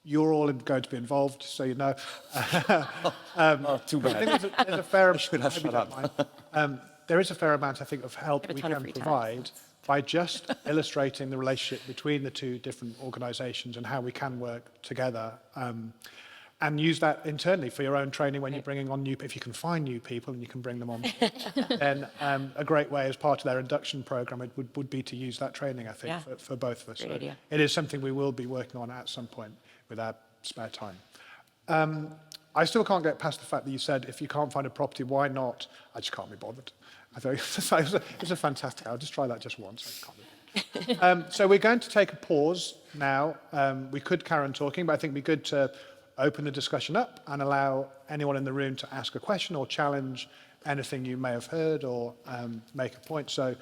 You're all going to be involved, so you know. Too I bad. think there's a fair should have shut up. there is a fair amount, I think, of help Have a we ton of can free time. provide by just illustrating the relationship between the two different organisations and how we can work together. And use that internally for your own training when you're bringing on if you can find new people and you can bring them on, then a great way as part of their induction program would be to use that training, I think, Yeah. for both of us. Great idea. It is something we will be working on at some point with our spare time. I still can't get past the fact that you said if you can't find a property, why not? I just can't be bothered. I thought it's a fantastic. I'll just try that just once. I can't be bothered. So we're going to take a pause now. We could carry on talking, but I think it'd be good to open the discussion up and allow anyone in the room to ask a question or challenge anything you may have heard or make a point. So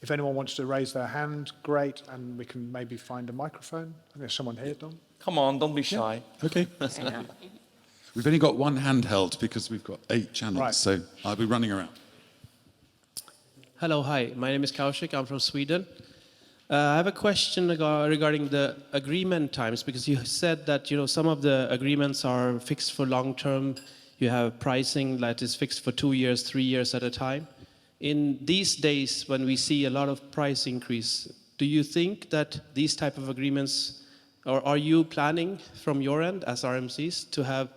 if anyone wants to raise their hand, great, and we can maybe find a microphone. I think there's someone here, Don. Come on, don't be shy. Okay. We've only got one handheld because we've got 8 channels, Right. so I'll be running around. Hello, hi. My name is Kaushik. I'm from Sweden. I have a question regarding the agreement times, because you said that some of the agreements are fixed for long term. You have pricing that is fixed for 2 years, 3 years at a time. In these days, when we see a lot of price increase, do you think that these type of agreements, or are you planning from your end as RMCs to have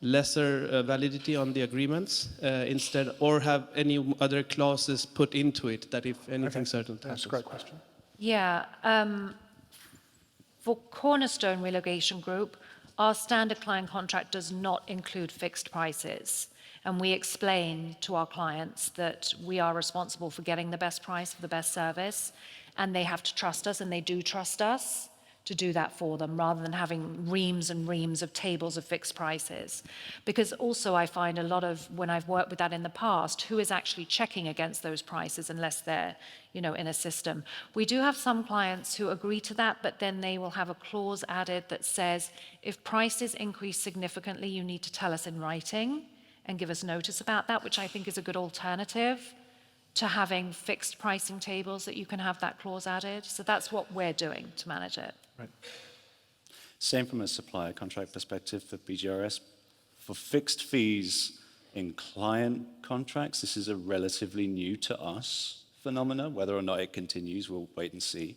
lesser validity on the agreements instead, or have any other clauses put into it that if anything certain happens? That's a great question. Yeah. For Cornerstone Relocation Group, our standard client contract does not include fixed prices. And we explain to our clients that we are responsible for getting the best price for the best service, and they have to trust us, and they do trust us to do that for them, rather than having reams and reams of tables of fixed prices. Because also I find a lot of, when I've worked with that in the past, who is actually checking against those prices unless they're, in a system. We do have some clients who agree to that, but then they will have a clause added that says, if prices increase significantly, you need to tell us in writing and give us notice about that, which I think is a good alternative to having fixed pricing tables, that you can have that clause added. So that's what we're doing to manage it. Right. Same from a supplier contract perspective for BGRS. For fixed fees in client contracts, this is a relatively new to us phenomena. Whether or not it continues, we'll wait and see.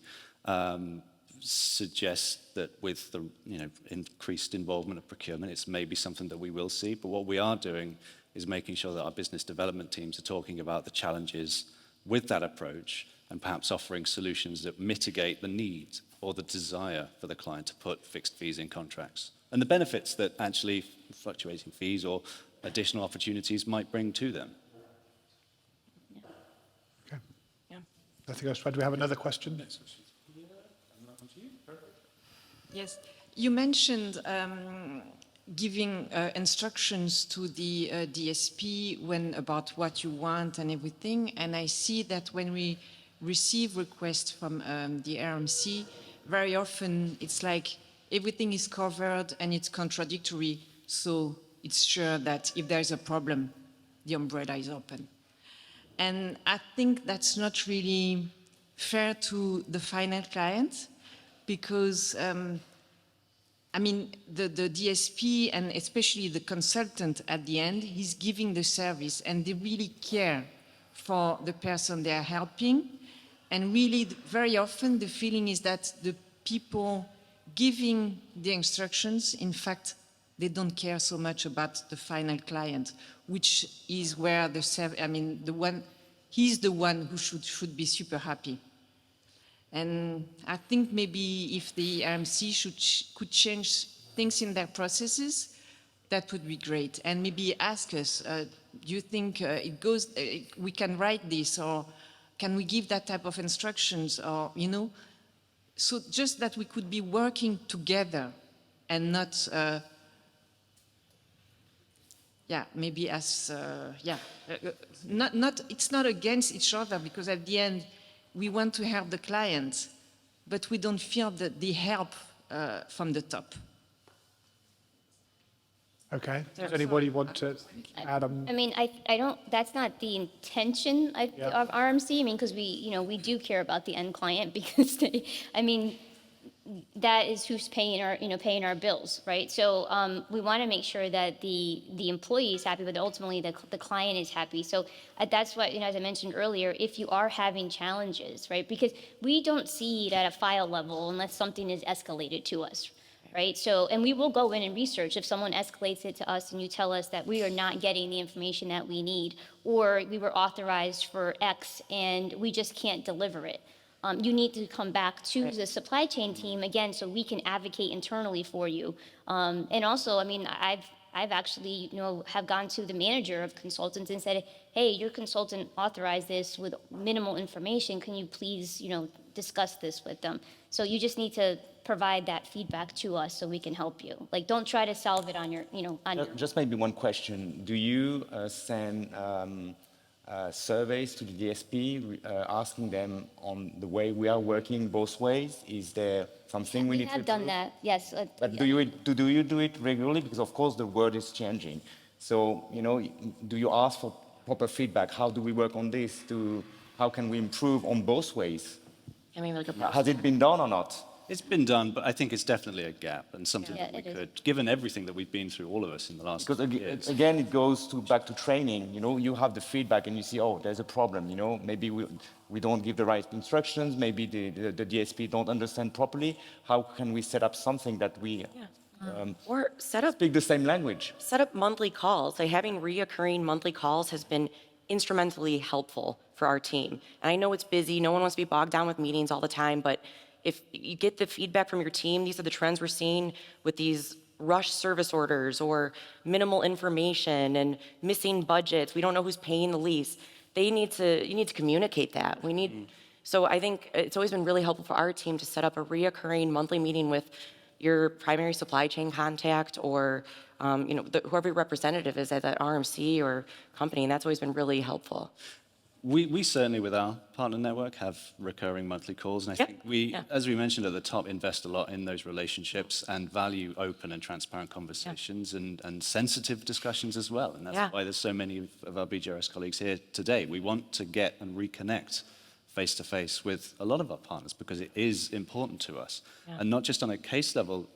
Suggests that with the increased involvement of procurement, it's maybe something that we will see. But what we are doing is making sure that our business development teams are talking about the challenges with that approach and perhaps offering solutions that mitigate the need or the desire for the client to put fixed fees in contracts, and the benefits that actually fluctuating fees or additional opportunities might bring to them. Okay. Yeah. Nothing else. Do we have another question? Yes, you mentioned giving instructions to the DSP about what you want and everything, and I see that when we receive requests from the RMC, very often it's like everything is covered and it's contradictory, so it's sure that if there's a problem, the umbrella is open. And I think that's not really fair to the final client, because I mean, the DSP and especially the consultant at the end, he's giving the service and they really care for the person they are helping. And really, very often, the feeling is that the people giving the instructions, in fact, they don't care so much about the final client, which is where he's the one who should be super happy. And I think maybe if the RMC could change things in their processes, that would be great. And maybe ask us, do you think we can write this, or can we give that type of instructions, or, so just that we could be working together and not, maybe as, it's not against each other, because at the end, we want to help the client, but we don't feel the help from the top. Okay. Does anybody want to add on? I mean, I don't, that's not the intention of RMC. I mean, because we do care about the end client, because that is who's paying our bills, right? So we want to make sure that the employee is happy, but ultimately the client is happy. So that's what, as I mentioned earlier, if you are having challenges, right? Because we don't see it at a file level unless something is escalated to us, right? So, and we will go in and research if someone escalates it to us and you tell us that we are not getting the information that we need, or we were authorized for X and we just can't deliver it. You need to come back to the supply chain team again, so we can advocate internally for you. And also, I mean, I've actually, have gone to the manager of consultants and said, hey, your consultant authorized this with minimal information. Can you please, discuss this with them? So you just need to provide that feedback to us so we can help you. Like, don't try to solve it on your, on your. Just maybe one question. Do you send surveys to the DSP asking them on the way we are working both ways? Is there something we need to have done improve? that, yes. But Yeah. do you do it regularly? Because of course the world is changing. So, do you ask for proper feedback? How do we work on this? How can we improve on both ways? I mean, like a Has it been done or not? It's been done, but I think it's definitely a gap and something Yeah, that we it is. could, given everything that we've been through, all of us in the last Because years. again, it goes back to training. You have the feedback and you see, oh, there's a problem. Maybe we don't give the right instructions. Maybe the DSP don't understand properly. How can we set up something that we Or speak the same language? set up monthly calls. Like having reoccurring monthly calls has been instrumentally helpful for our team. And I know it's busy. No one wants to be bogged down with meetings all the time, but if you get the feedback from your team, these are the trends we're seeing with these rush service orders or minimal information and missing budgets. We don't know who's paying the lease. You need to communicate that. So I think it's always been really helpful for our team to set up a reoccurring monthly meeting with your primary supply chain contact or whoever your representative is at that RMC or company, and that's always been really helpful. We certainly, with our partner network, have recurring monthly calls. And I think as we mentioned at the top, invest a lot in those relationships and value open and transparent conversations and sensitive discussions as well. And that's why there's so many of our BGRS colleagues here today. We want to get and reconnect face-to-face with a lot of our partners because it is important to us. And not just on a case level,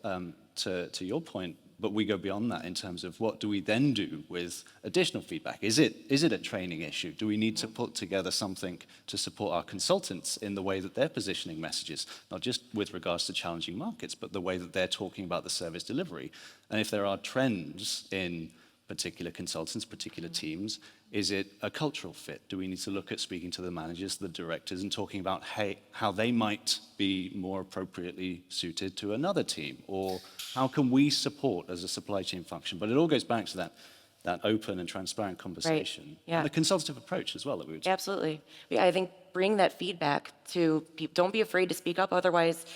to your point, but we go beyond that in terms of what do we then do with additional feedback? Is it a training issue? Do we need to put together something to support our consultants in the way that they're positioning messages, not just with regards to challenging markets, but the way that they're talking about the service delivery? And if there are trends in particular consultants, particular teams, is it a cultural fit? Do we need to look at speaking to the managers, the directors, and talking about how they might be more appropriately suited to another team? Or how can we support as a supply chain function? But it all goes back to that open and transparent conversation. Right. Yeah. And the consultative approach as well that we were talking Absolutely. Yeah, I think bring that feedback to people. Don't be afraid to speak up. Otherwise,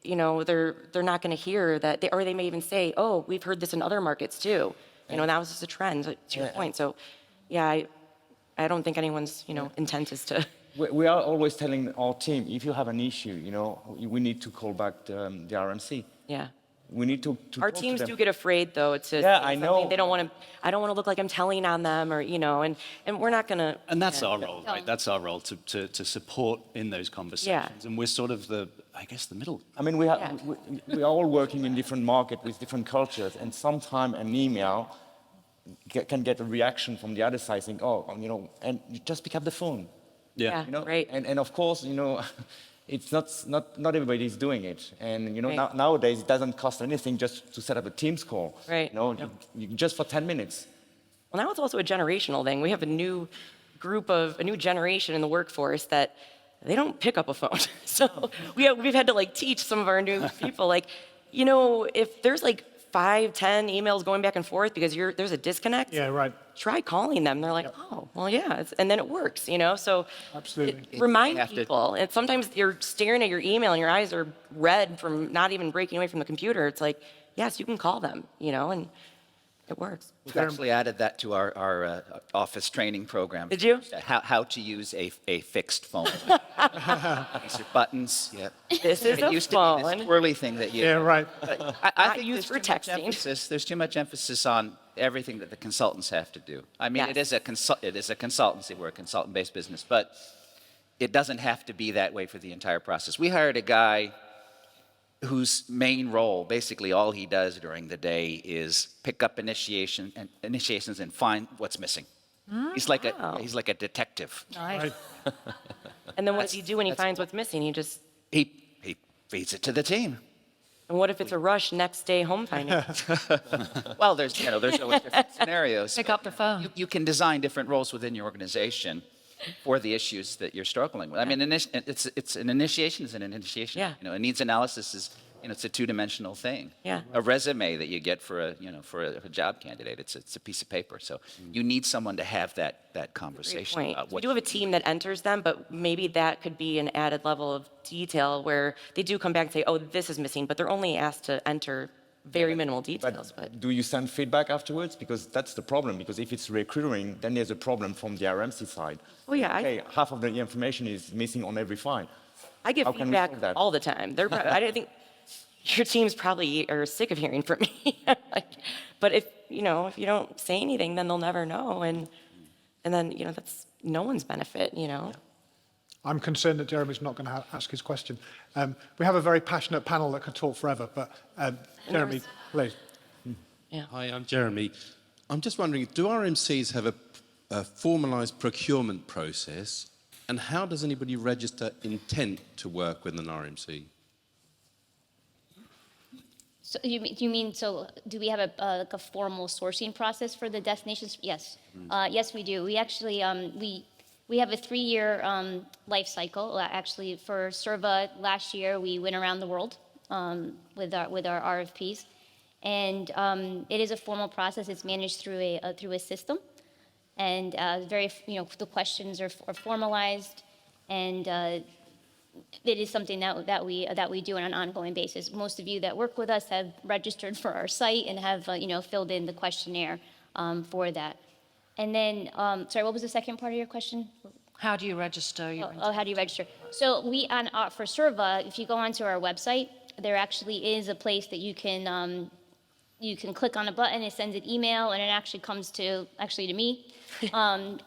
they're not going to hear that, or they may even say, "Oh, we've heard this in other markets too." That was just a trend. To your point. So, yeah, I don't think anyone's intent is to. We are always telling our team, if you have an issue, we need to call back the RMC. Yeah. We need to Our talk to teams them. do get afraid though to. Yeah, say I something. know. They don't want to. I don't want to look like I'm telling on them, or and we're not gonna. And that's our role, right? That's our role to support in those conversations. And we're sort of the middle. I mean, we are all working in different markets with different cultures, and sometimes an email can get a reaction from the other side saying, and you just pick up the phone. Yeah. Right. And of course, it's not everybody's doing it. And, nowadays it doesn't cost anything just to set up a Teams call. Right. Just for 10 minutes. Well, now it's also a generational thing. We have a new generation in the workforce that they don't pick up a phone. So we've had to teach some of our new people, if there's 5, 10 emails going back and forth because there's a disconnect. Yeah, right. Try calling them. They're like, oh, well, yeah, and then it works, So Absolutely. remind people. And sometimes you're staring at your email and your eyes are red from not even breaking away from the computer. It's like, yes, you can call them, and it works. We've actually added that to our office training program. Did you? How to use a fixed phone. These are buttons. Yeah. This is It a used to be phone. this twirly thing that you. Yeah, right. I Not think used there's for too much texting. There's too much emphasis on everything that the consultants have to do. I mean, Yes. it is a consultancy. We're a consultant-based business, but it doesn't have to be that way for the entire process. We hired a guy whose main role, basically all he does during the day, is pick up initiations and find what's missing. He's like a detective. Nice. And then what does he do when he finds what's missing? He feeds it to the team. And what if it's a rush next day home finding? Well, there's always different scenarios. Pick up the phone. You can design different roles within your organization for the issues that you're struggling with. I mean, it's an initiation is an initiation. Yeah. A needs analysis is, it's a two-dimensional thing. Yeah. A resume that you get for a job candidate, it's a piece of paper. So you need someone to have that conversation Great point. about We what do have a team that enters them, but maybe that could be an added level of detail where they do come back and say, oh, this is missing, but they're only asked to enter very minimal details. But do you send feedback afterwards? Because that's the problem. Because if it's recurring, then there's a problem from the RMC side. Oh, yeah, Okay, half of the information is missing on every file. I give How can we feedback solve that? all the time. I don't think your teams probably are sick of hearing from me. But if you don't say anything, then they'll never know, and then that's no one's benefit. I'm concerned that Jeremy's not going to ask his question. We have a very passionate panel that could talk forever, but Jeremy, please. Yeah. Hi, I'm Jeremy. I'm just wondering, do RMCs have a formalised procurement process, and how does anybody register intent to work with an RMC? So you mean, so do we have like a formal sourcing process for the destinations? Yes. Yes, we do. We actually, we have a 3-year life cycle. Actually, for Serva last year, we went around the world with our RFPs. And it is a formal process. It's managed through a system. And the questions are formalized, and it is something that we do on an ongoing basis. Most of you that work with us have registered for our site and have filled in the questionnaire for that. And then, sorry, what was the second part of your question? How do you register? How do you register? So for Serva, if you go onto our website, there actually is a place that you can click on a button, it sends an email, and it actually comes to me. And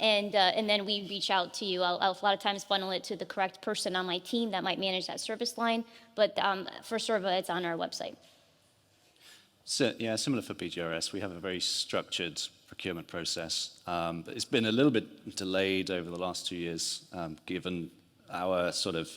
then we reach out to you. I'll a lot of times funnel it to the correct person on my team that might manage that service line. But for Serva, it's on our website. So, yeah, similar for BGRS, we have a very structured procurement process. But it's been a little bit delayed over the last 2 years, given our sort of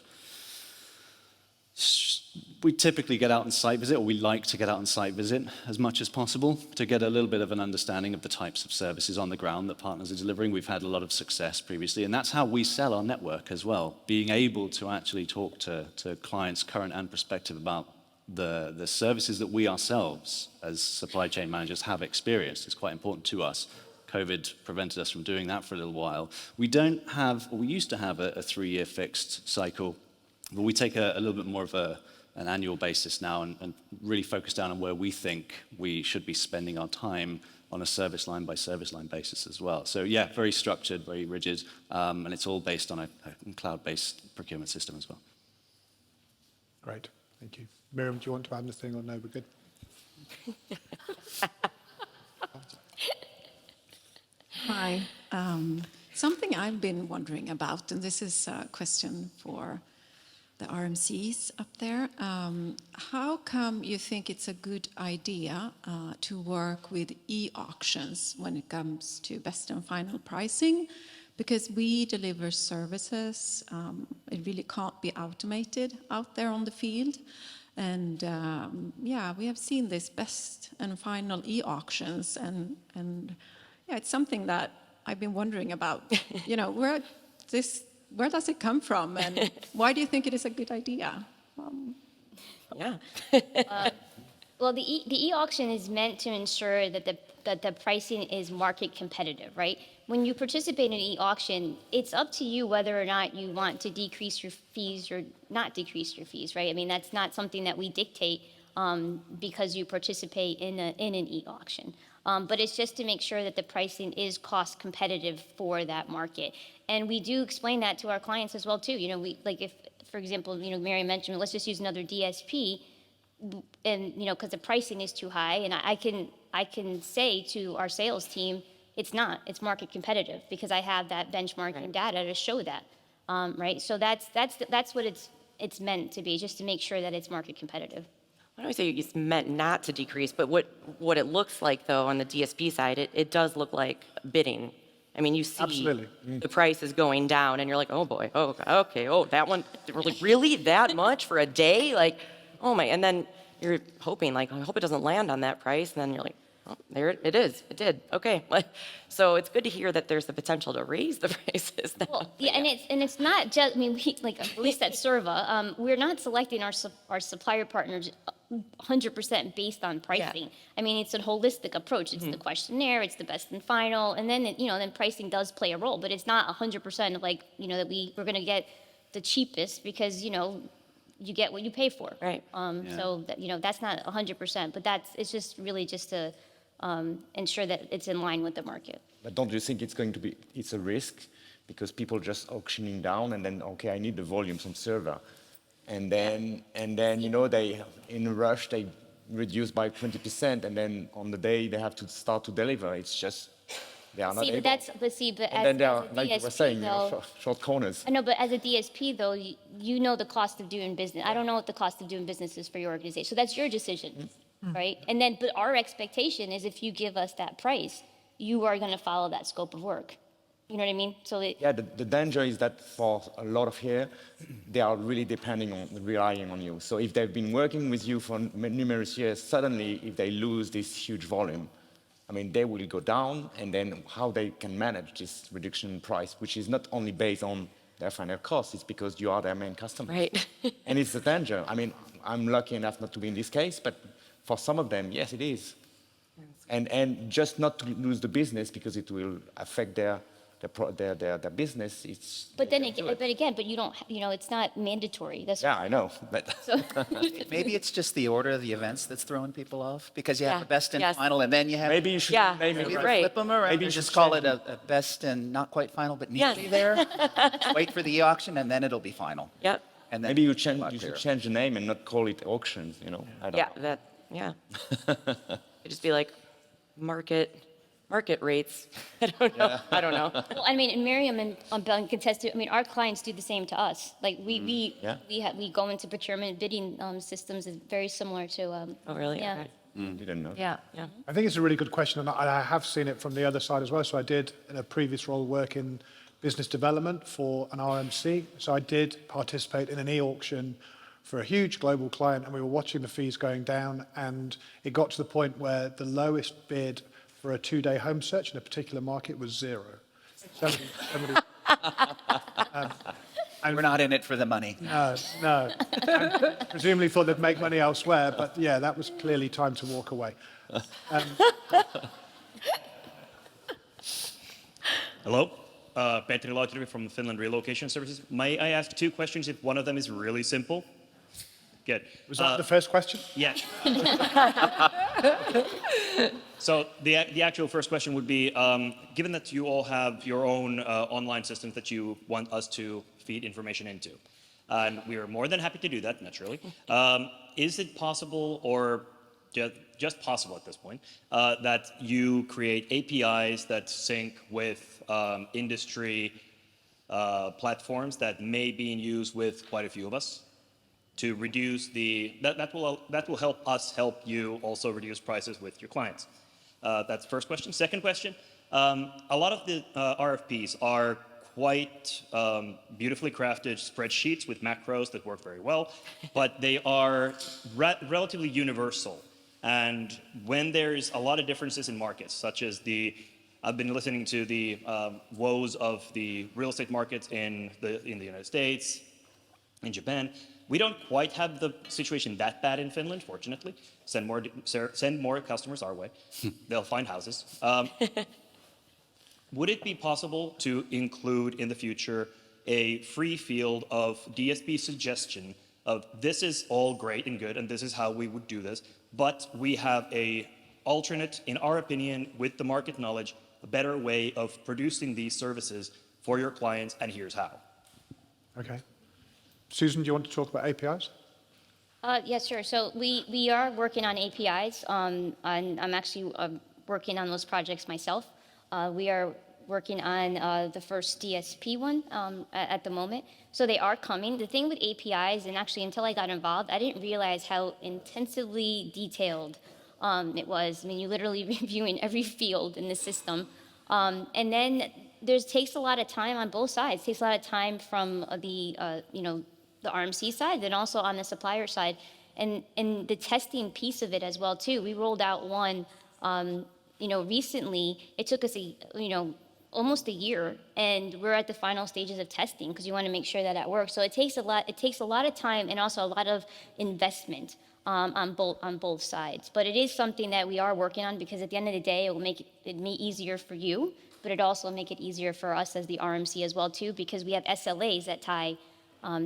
we typically get out on site visit, or we like to get out on site visit as much as possible to get a little bit of an understanding of the types of services on the ground that partners are delivering. We've had a lot of success previously, and that's how we sell our network as well, being able to actually talk to clients, current and prospective, about the services that we ourselves as supply chain managers have experienced. It's quite important to us. COVID prevented us from doing that for a little while. We don't have, or we used to have a 3-year fixed cycle, but we take a little bit more of an annual basis now and really focus down on where we think we should be spending our time on a service line by service line basis as well. So yeah, very structured, very rigid, and it's all based on a cloud-based procurement system as well. Great, thank you. Miriam, do you want to add anything, or no, we're good? Hi. Something I've been wondering about, and this is a question for the RMCs up there. How come you think it's a good idea to work with e-auctions when it comes to best and final pricing? Because we deliver services, it really can't be automated out there on the field. And yeah, we have seen this best and final e-auctions, and yeah, it's something that I've been wondering about. Where does it come from, and why do you think it is a good idea? Yeah. Well, the e-auction is meant to ensure that the pricing is market competitive, right? When you participate in an e-auction, it's up to you whether or not you want to decrease your fees or not decrease your fees, right? I mean, that's not something that we dictate because you participate in an e-auction. But it's just to make sure that the pricing is cost competitive for that market. And we do explain that to our clients as well, too. If, for example, Miriam mentioned, let's just use another DSP, and, because the pricing is too high, and I can say to our sales team, it's market competitive, because I have that benchmarking data to show that, right? So that's what it's meant to be, just to make sure that it's market competitive. I don't say it's meant not to decrease, but what it looks like, though, on the DSP side, it does look like bidding. I mean, you see Absolutely. the price is going down, and you're like, oh boy, oh, okay, oh, that one, really that much for a day? Like, oh my, and then you're hoping, like, I hope it doesn't land on that price, and then you're like, oh, there it is, it did, okay. So it's good to hear that there's the potential to raise the prices now. Well, yeah, and it's not just, I mean, like at least at Serva, we're not selecting our supplier partners 100% based on pricing. I mean, it's a holistic approach. It's the questionnaire, it's the best and final, and then then pricing does play a role, but it's not 100% like that we're going to get the cheapest because you get what you pay for. Right. So that, that's not 100%, but it's just really just to ensure that it's in line with the market. But don't you think it's a risk? Because people just auctioning down and then, okay, I need the volume from server. And then they, in a rush, they reduce by 20, and then on the day they have to start to deliver. It's just, they are not able. And then they are, like you were saying, short corners. I know, but as a DSP, though, you know the cost of doing business. I don't know what the cost of doing business is for your organization. So that's your decision, right? And then, but our expectation is if you give us that price, you are going to follow that scope of work. You know what I mean? So the danger is that for a lot of here, they are really relying on you. So if they've been working with you for numerous years, suddenly if they lose this huge volume, I mean, they will go down, and then how they can manage this reduction in price, which is not only based on their final cost, it's because you are their main customer. Right. And it's a danger. I mean, I'm lucky enough not to be in this case, but for some of them, yes, it is. And just not to lose the business because it will affect their business. But you don't. It's not mandatory. Yeah, I know. But Maybe it's just the order of the events that's throwing people off because you have the best and final, and then you have maybe you should flip them around. Maybe you just call it a best and not quite final, but neatly there. Wait for the auction, and then it'll be final. Yep. And then maybe you should change the name and not call it auctions. I don't know. It'd just be like market rates. I don't know. I don't know. Well, I mean, and Miriam and Belgium can attest to. I mean, our clients do the same to us. Like we go into procurement bidding systems is very similar to. Oh, really? Yeah. Okay. Didn't know. Yeah. I think it's a really good question, and I have seen it from the other side as well. So I did, in a previous role, work in business development for an RMC. So I did participate in an e-auction for a huge global client, and we were watching the fees going down, and it got to the point where the lowest bid for a 2-day home search in a particular market was zero. And we're not in it for the money. No. And presumably thought they'd make money elsewhere, but yeah, that was clearly time to walk away. Hello, Petri Lauteri from Finland Relocation Services. May I ask 2 questions if one of them is really simple? Good. Was that the first question? Yeah. So the actual first question would be, given that you all have your own online systems that you want us to feed information into, and we are more than happy to do that, naturally, is it possible, or just possible at this point, that you create APIs that sync with industry platforms that may be in use with quite a few of us? To reduce that will help us help you also reduce prices with your clients. That's the first question. Second question, a lot of the RFPs are quite beautifully crafted spreadsheets with macros that work very well, but they are relatively universal. And when there's a lot of differences in markets, such as I've been listening to the woes of the real estate markets in the United States, in Japan. We don't quite have the situation that bad in Finland, fortunately. Send more customers our way. They'll find houses. Would it be possible to include in the future a free field of DSP suggestion of this is all great and good and this is how we would do this, but we have a alternate, in our opinion, with the market knowledge, a better way of producing these services for your clients, and here's how. Okay. Susan, do you want to talk about APIs? Yes, sure. So we are working on APIs. I'm actually working on those projects myself. We are working on the first DSP one at the moment. So they are coming. The thing with APIs, and actually until I got involved, I didn't realize how intensively detailed it was. I mean, you're literally reviewing every field in the system. And then takes a lot of time on both sides. It takes a lot of time from the RMC side, then also on the supplier side. And the testing piece of it as well, too. We rolled out one, recently. It took us almost a year, and we're at the final stages of testing because you want to make sure that works. So it takes a lot of time and also a lot of investment on both sides. But it is something that we are working on because at the end of the day, it will make it easier for you, but it also make it easier for us as the RMC as well too, because we have SLAs that tie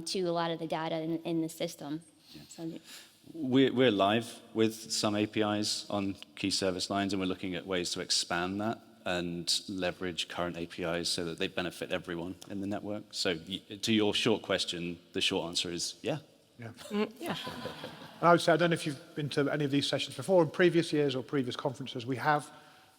to a lot of the data in the system. Yeah. So, we're live with some APIs on key service lines, and we're looking at ways to expand that and leverage current APIs so that they benefit everyone in the network. So to your short question, the short answer is yeah. Yeah. Yeah. I would say, I don't know if you've been to any of these sessions before, in previous years or previous conferences, we have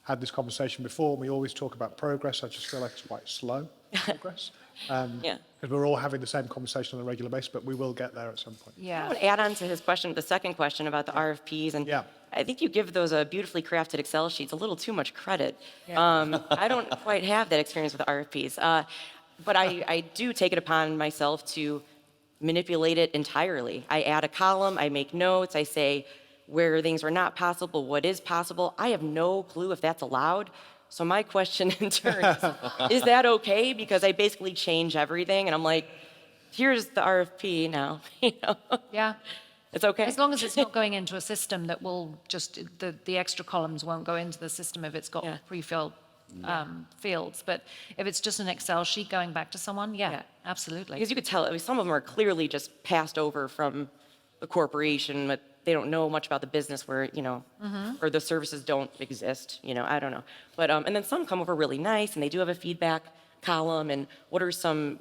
had this conversation before. We always talk about progress. I just feel like it's quite slow progress. Because we're all having the same conversation on a regular basis, but we will get there at some point. I would add on to his question, the second question about the RFPs, and I think you give those beautifully crafted Excel sheets a little too much credit. I don't quite have that experience with RFPs, but I do take it upon myself to manipulate it entirely. I add a column, I make notes, I say where things are not possible, what is possible. I have no clue if that's allowed. So my question in turn is that okay? Because I basically change everything and I'm like, here's the RFP now, Yeah. It's okay. As long as it's not going into a system that will just, the extra columns won't go into the system if it's got pre-filled fields. But if it's just an Excel sheet going back to someone, absolutely. Because you could tell, I mean, some of them are clearly just passed over from the corporation, but they don't know much about the business where, or the services don't exist, I don't know. But, and then some come over really nice and they do have a feedback column and what are some,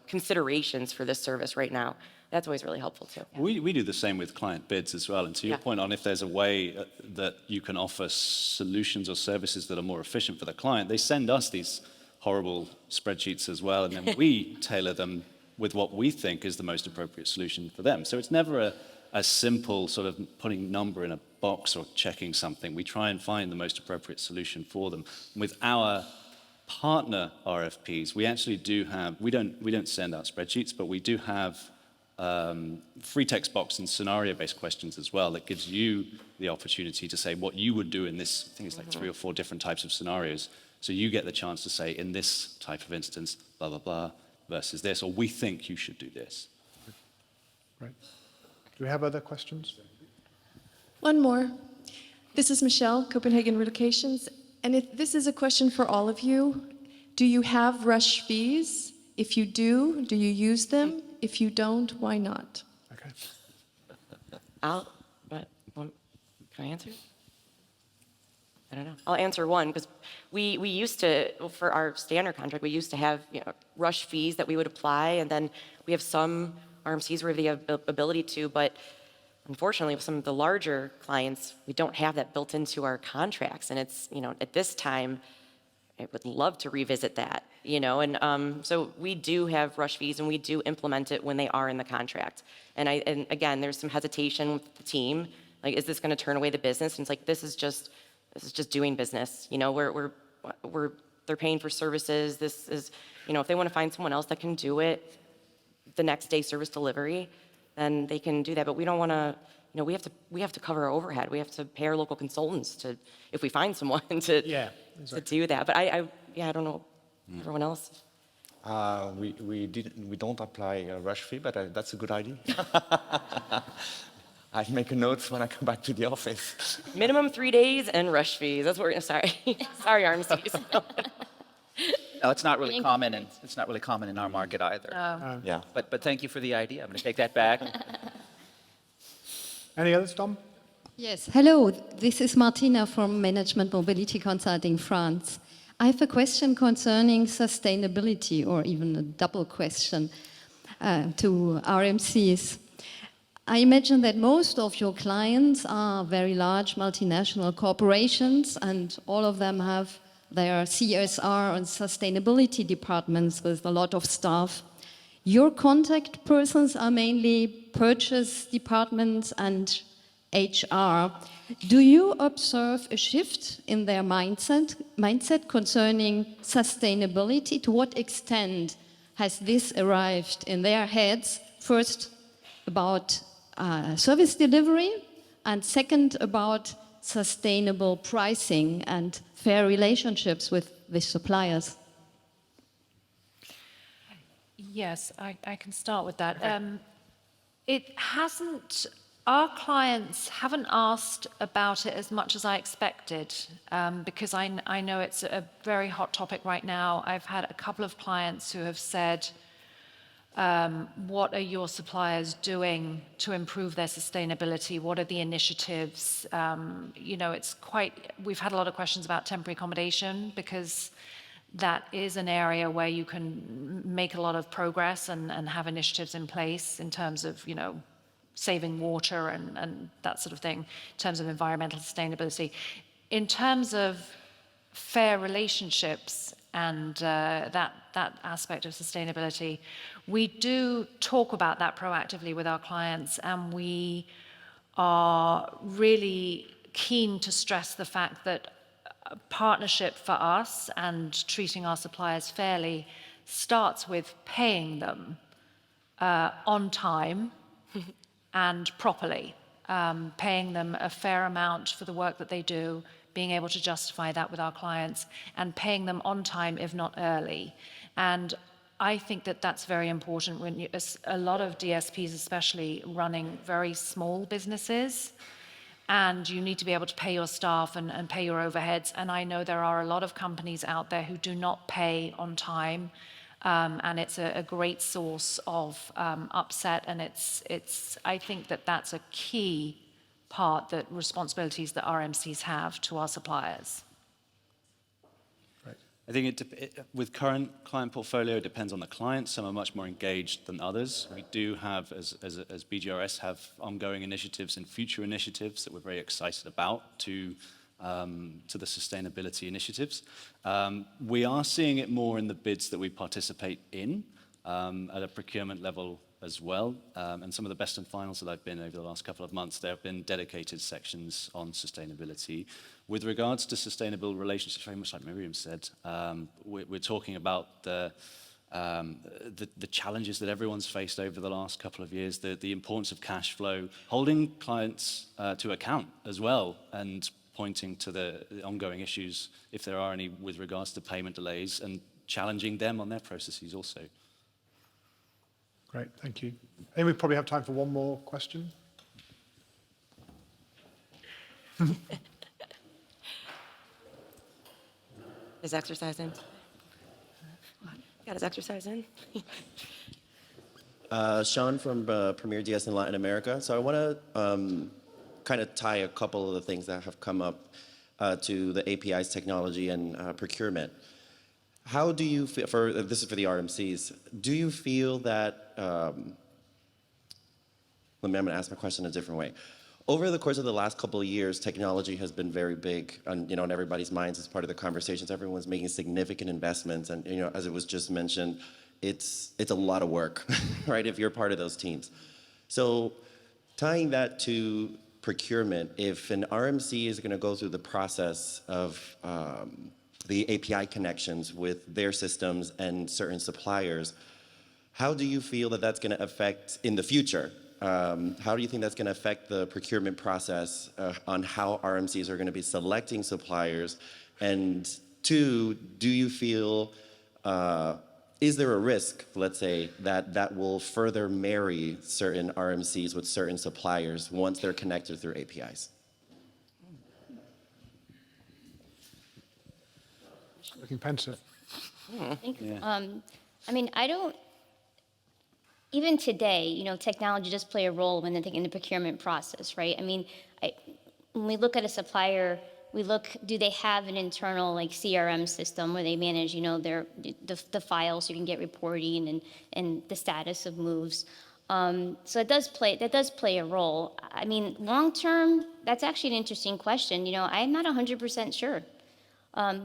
considerations for this service right now. That's always really helpful too. We do the same with client bids as well. And to your point on if there's a way that you can offer solutions or services that are more efficient for the client, they send us these horrible spreadsheets as well, and then we tailor them with what we think is the most appropriate solution for them. So it's never a simple sort of putting number in a box or checking something. We try and find the most appropriate solution for them. With our partner RFPs, we actually do have, we don't send out spreadsheets, but we do have free text box and scenario-based questions as well that gives you the opportunity to say what you would do in this, I think it's like 3 or 4 different types of scenarios. So you get the chance to say, in this type of instance, blah, blah, blah, versus this, or we think you should do this. Right. Do we have other questions? One more. This is Michelle, Copenhagen Relocations. And this is a question for all of you. Do you have rush fees? If you do you use them? If you don't, why not? Okay. Can I answer? I don't know. I'll answer one because we used to, for our standard contract, we used to have rush fees that we would apply, and then we have some RMCs where we have the ability to, but unfortunately with some of the larger clients, we don't have that built into our contracts, and it's, at this time, I would love to revisit that, and so we do have rush fees and we do implement it when they are in the contract. And again, there's some hesitation with the team, like, is this going to turn away the business? And it's like, this is just doing business. They're paying for services. This is, if they want to find someone else that can do it, the next day service delivery, then they can do that. But we don't want to, we have to cover our overhead. We have to pay our local consultants to, if we find someone to do that. But I don't know everyone else. We don't apply a rush fee, but that's a good idea. I make a note when I come back to the office. Minimum 3 days and rush fees. That's what we're sorry, RMCs. No, it's not really common, and it's not really common in our market either. Yeah. But thank you for the idea. I'm going to take that back. Any others, Tom? Yes. Hello. This is Martina from Management Mobility Consulting France. I have a question concerning sustainability, or even a double question to RMCs. I imagine that most of your clients are very large multinational corporations, and all of them have There are CSR and sustainability departments with a lot of staff. Your contact persons are mainly purchase departments and HR. Do you observe a shift in their mindset concerning sustainability? To what extent has this arrived in their heads? First, about service delivery, and second, about sustainable pricing and fair relationships with suppliers. Yes, I can start with that. It hasn't, our clients haven't asked about it as much as I expected, because I know it's a very hot topic right now. I've had a couple of clients who have said, what are your suppliers doing to improve their sustainability? What are the initiatives? You know, we've had a lot of questions about temporary accommodation, because that is an area where you can make a lot of progress and have initiatives in place in terms of, you know, saving water and that sort of thing, in terms of environmental sustainability. In terms of fair relationships and that aspect of sustainability, we do talk about that proactively with our clients, and we are really keen to stress the fact that a partnership for us and treating our suppliers fairly starts with paying them on time and properly, paying them a fair amount for the work that they do, being able to justify that with our clients, and paying them on time, if not early. And I think that that's very important when a lot of DSPs, especially running very small businesses, and you need to be able to pay your staff and pay your overheads. And I know there are a lot of companies out there who do not pay on time, and it's a great source of upset. And I think that that's a key part, that responsibilities that RMCs have to our suppliers. I think with current client portfolio, it depends on the client. Some are much more engaged than others. We do have, as BGRS, have ongoing initiatives and future initiatives that we're very excited about to the sustainability initiatives. We are seeing it more in the bids that we participate in at a procurement level as well. And some of the best and finals that I've been over the last couple of months, there have been dedicated sections on sustainability. With regards to sustainable relationships, very much like Miriam said, we're talking about the challenges that everyone's faced over the last couple of years, the importance of cash flow, holding clients to account as well, and pointing to the ongoing issues, if there are any, with regards to payment delays, and challenging them on their processes also. Great, thank you. I think we probably have time for one more question. His exercise in. Got his exercise in. Sean from Premier DS in Latin America. So I want to kind of tie a couple of the things that have come up to the APIs technology and procurement. How do you feel, this is for the RMCs, do you feel that, I'm going to ask my question a different way. Over the course of the last couple of years, technology has been very big on, in everybody's minds as part of the conversations. Everyone's making significant investments, and as it was just mentioned, it's a lot of work, right, if you're part of those teams. So tying that to procurement, if an RMC is going to go through the process of the API connections with their systems and certain suppliers, how do you feel that that's going to affect in the future? How do you think that's going to affect the procurement process on how RMCs are going to be selecting suppliers? And two, do you feel, is there a risk, let's say, that will further marry certain RMCs with certain suppliers once they're connected through APIs? Looking pensive. Thank you. I mean, even today, technology does play a role in the procurement process, right? I mean, when we look at a supplier, do they have an internal CRM system where they manage, the files, so you can get reporting and the status of moves. So that does play a role. I mean, long term, that's actually an interesting question. I'm not 100% sure.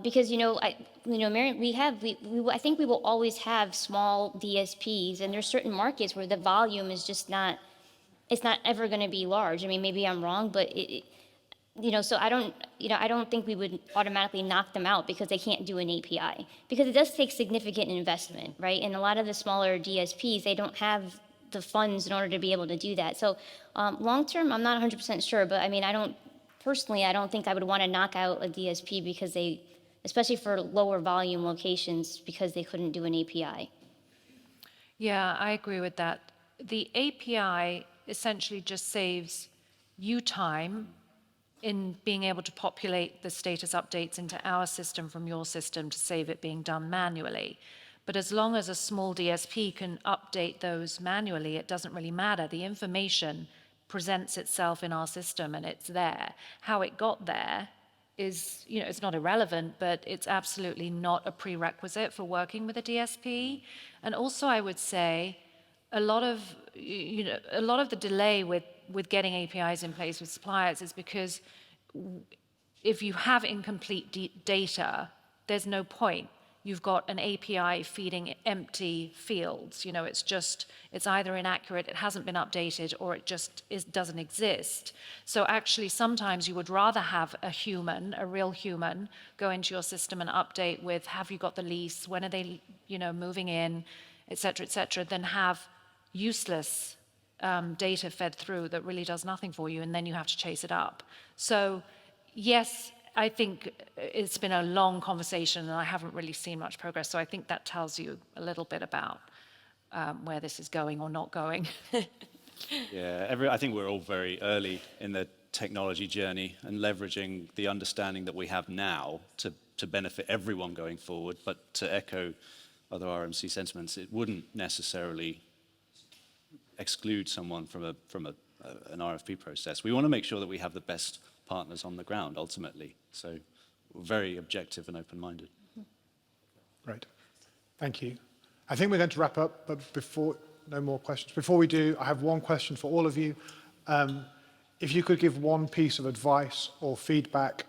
Because Miriam, I think we will always have small DSPs, and there's certain markets where the volume is just not, it's not ever going to be large. I mean, maybe I'm wrong, but so I don't think we would automatically knock them out because they can't do an API, because it does take significant investment, right? And a lot of the smaller DSPs, they don't have the funds in order to be able to do that. So long term, I'm not 100% sure, but I mean, I don't think I would want to knock out a DSP because they, especially for lower volume locations, because they couldn't do an API. Yeah, I agree with that. The API essentially just saves you time in being able to populate the status updates into our system from your system to save it being done manually. But as long as a small DSP can update those manually, it doesn't really matter. The information presents itself in our system and it's there. How it got there is, it's not irrelevant, but it's absolutely not a prerequisite for working with a DSP. And also I would say a lot of the delay with getting APIs in place with suppliers is because if you have incomplete data, there's no point. You've got an API feeding empty fields. It's either inaccurate, it hasn't been updated, or it just doesn't exist. So actually, sometimes you would rather have a real human, go into your system and update with, have you got the lease? When are they, moving in, et cetera, than have useless data fed through that really does nothing for you, and then you have to chase it up. So yes, I think it's been a long conversation and I haven't really seen much progress. So I think that tells you a little bit about where this is going or not going. Yeah, I think we're all very early in the technology journey and leveraging the understanding that we have now to benefit everyone going forward. But to echo other RMC sentiments, it wouldn't necessarily exclude someone from an RFP process. We want to make sure that we have the best partners on the ground ultimately. So we're very objective and open-minded. Great. Thank you. I think we're going to wrap up, but no more questions. Before we do, I have one question for all of you. If you could give one piece of advice or feedback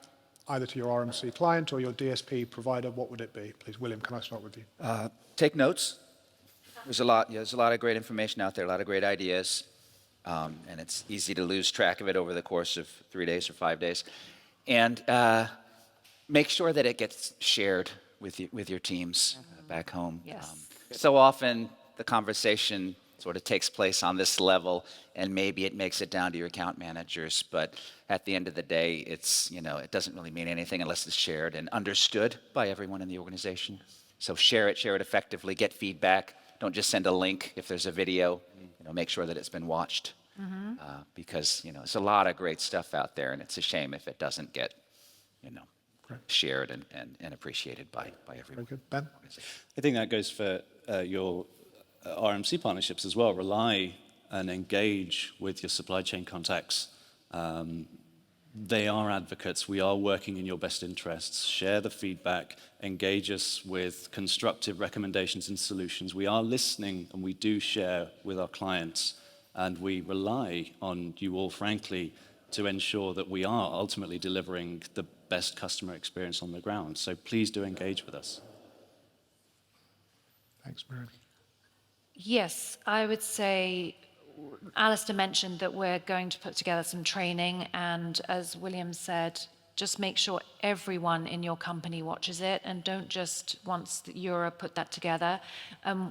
either to your RMC client or your DSP provider, what would it be? Please, William, can I start with you? Take notes. There's a lot of great information out there, a lot of great ideas, and it's easy to lose track of it over the course of 3 days or 5 days. And make sure that it gets shared with your teams back home. Yes. So often the conversation sort of takes place on this level, and maybe it makes it down to your account managers, but at the end of the day, it doesn't really mean anything unless it's shared and understood by everyone in the organization. So share it effectively, get feedback. Don't just send a link if there's a video. Make sure that it's been watched, because there's a lot of great stuff out there, and it's a shame if it doesn't get shared and appreciated by everyone. Very good. Ben? I think that goes for your RMC partnerships as well. Rely and engage with your supply chain contacts. They are advocates. We are working in your best interests. Share the feedback. Engage us with constructive recommendations and solutions. We are listening and we do share with our clients, and we rely on you all, frankly, to ensure that we are ultimately delivering the best customer experience on the ground. So please do engage with us. Thanks, Miriam. Yes, I would say Alistair mentioned that we're going to put together some training, and as William said, just make sure everyone in your company watches it, and don't just once Europe put that together.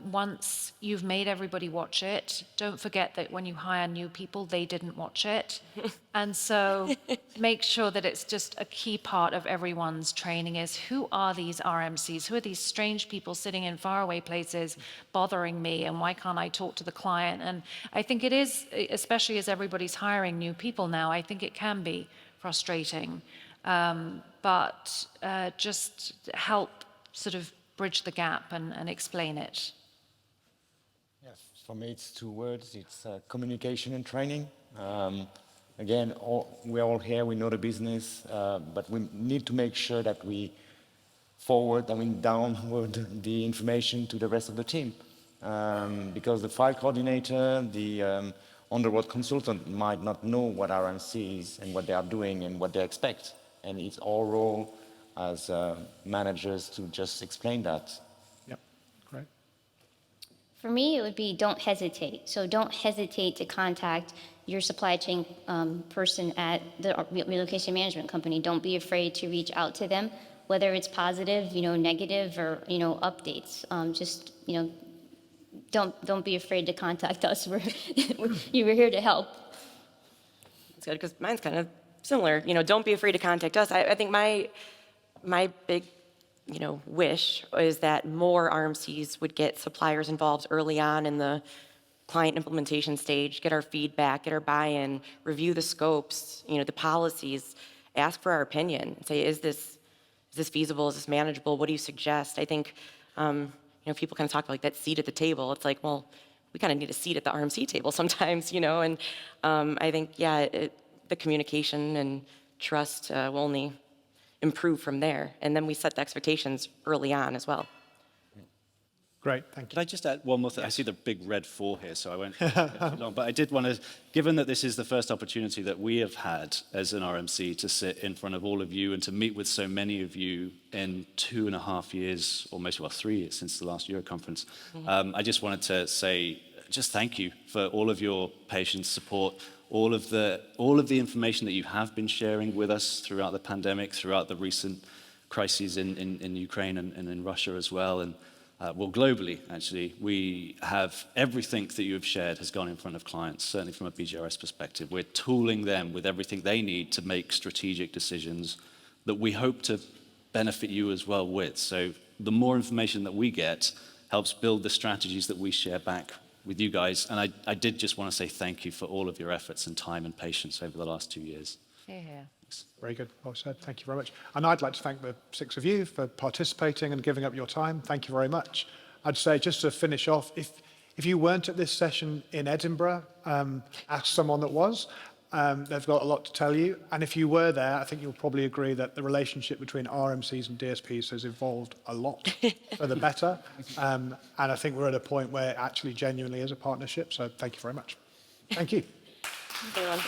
Once you've made everybody watch it, don't forget that when you hire new people, they didn't watch it. And so make sure that it's just a key part of everyone's training is, who are these RMCs? Who are these strange people sitting in faraway places bothering me, and why can't I talk to the client? And I think it is, especially as everybody's hiring new people now, I think it can be frustrating. But just help sort of bridge the gap and explain it. Yes, for me it's 2 words. It's communication and training. Again, we're all here, we know the business, but we need to make sure that we downward the information to the rest of the team. Because the file coordinator, the on-the-road consultant might not know what RMC is and what they are doing and what they expect. And it's our role as managers to just explain that. Yep, great. For me, it would be don't hesitate. So don't hesitate to contact your supply chain person at the relocation management company. Don't be afraid to reach out to them, whether it's positive, negative, or updates. Just don't be afraid to contact us. We're here to help. That's good, because mine's kind of similar. Don't be afraid to contact us. I think my big wish is that more RMCs would get suppliers involved early on in the client implementation stage, get our feedback, get our buy-in, review the scopes, the policies, ask for our opinion, and say, is this feasible? Is this manageable? What do you suggest? I think, people kind of talk about like that seat at the table. It's like, well, we kind of need a seat at the RMC table sometimes, and I think, the communication and trust will only improve from there. And then we set the expectations early on as well. Great, thank you. Could I just add one more thing? I see the big red 4 here, so I won't go too long. But I did want to, given that this is the first opportunity that we have had as an RMC to sit in front of all of you and to meet with so many of you in 2.5 years, almost, 3 years since the last Euro conference, I just wanted to say just thank you for all of your patience, support, all of the information that you have been sharing with us throughout the pandemic, throughout the recent crises in Ukraine and in Russia as well. And globally, actually, we have everything that you have shared has gone in front of clients, certainly from a BGRS perspective. We're tooling them with everything they need to make strategic decisions that we hope to benefit you as well with. So the more information that we get helps build the strategies that we share back with you guys. And I did just want to say thank you for all of your efforts and time and patience over the last 2 years. Yeah. Very good, well said. Thank you very much. And I'd like to thank the 6 of you for participating and giving up your time. Thank you very much. I'd say, just to finish off, if you weren't at this session in Edinburgh, ask someone that was. They've got a lot to tell you. And if you were there, I think you'll probably agree that the relationship between RMCs and DSPs has evolved a lot for the better. And I think we're at a point where it actually genuinely is a partnership. So thank you very much. Thank you. Everyone.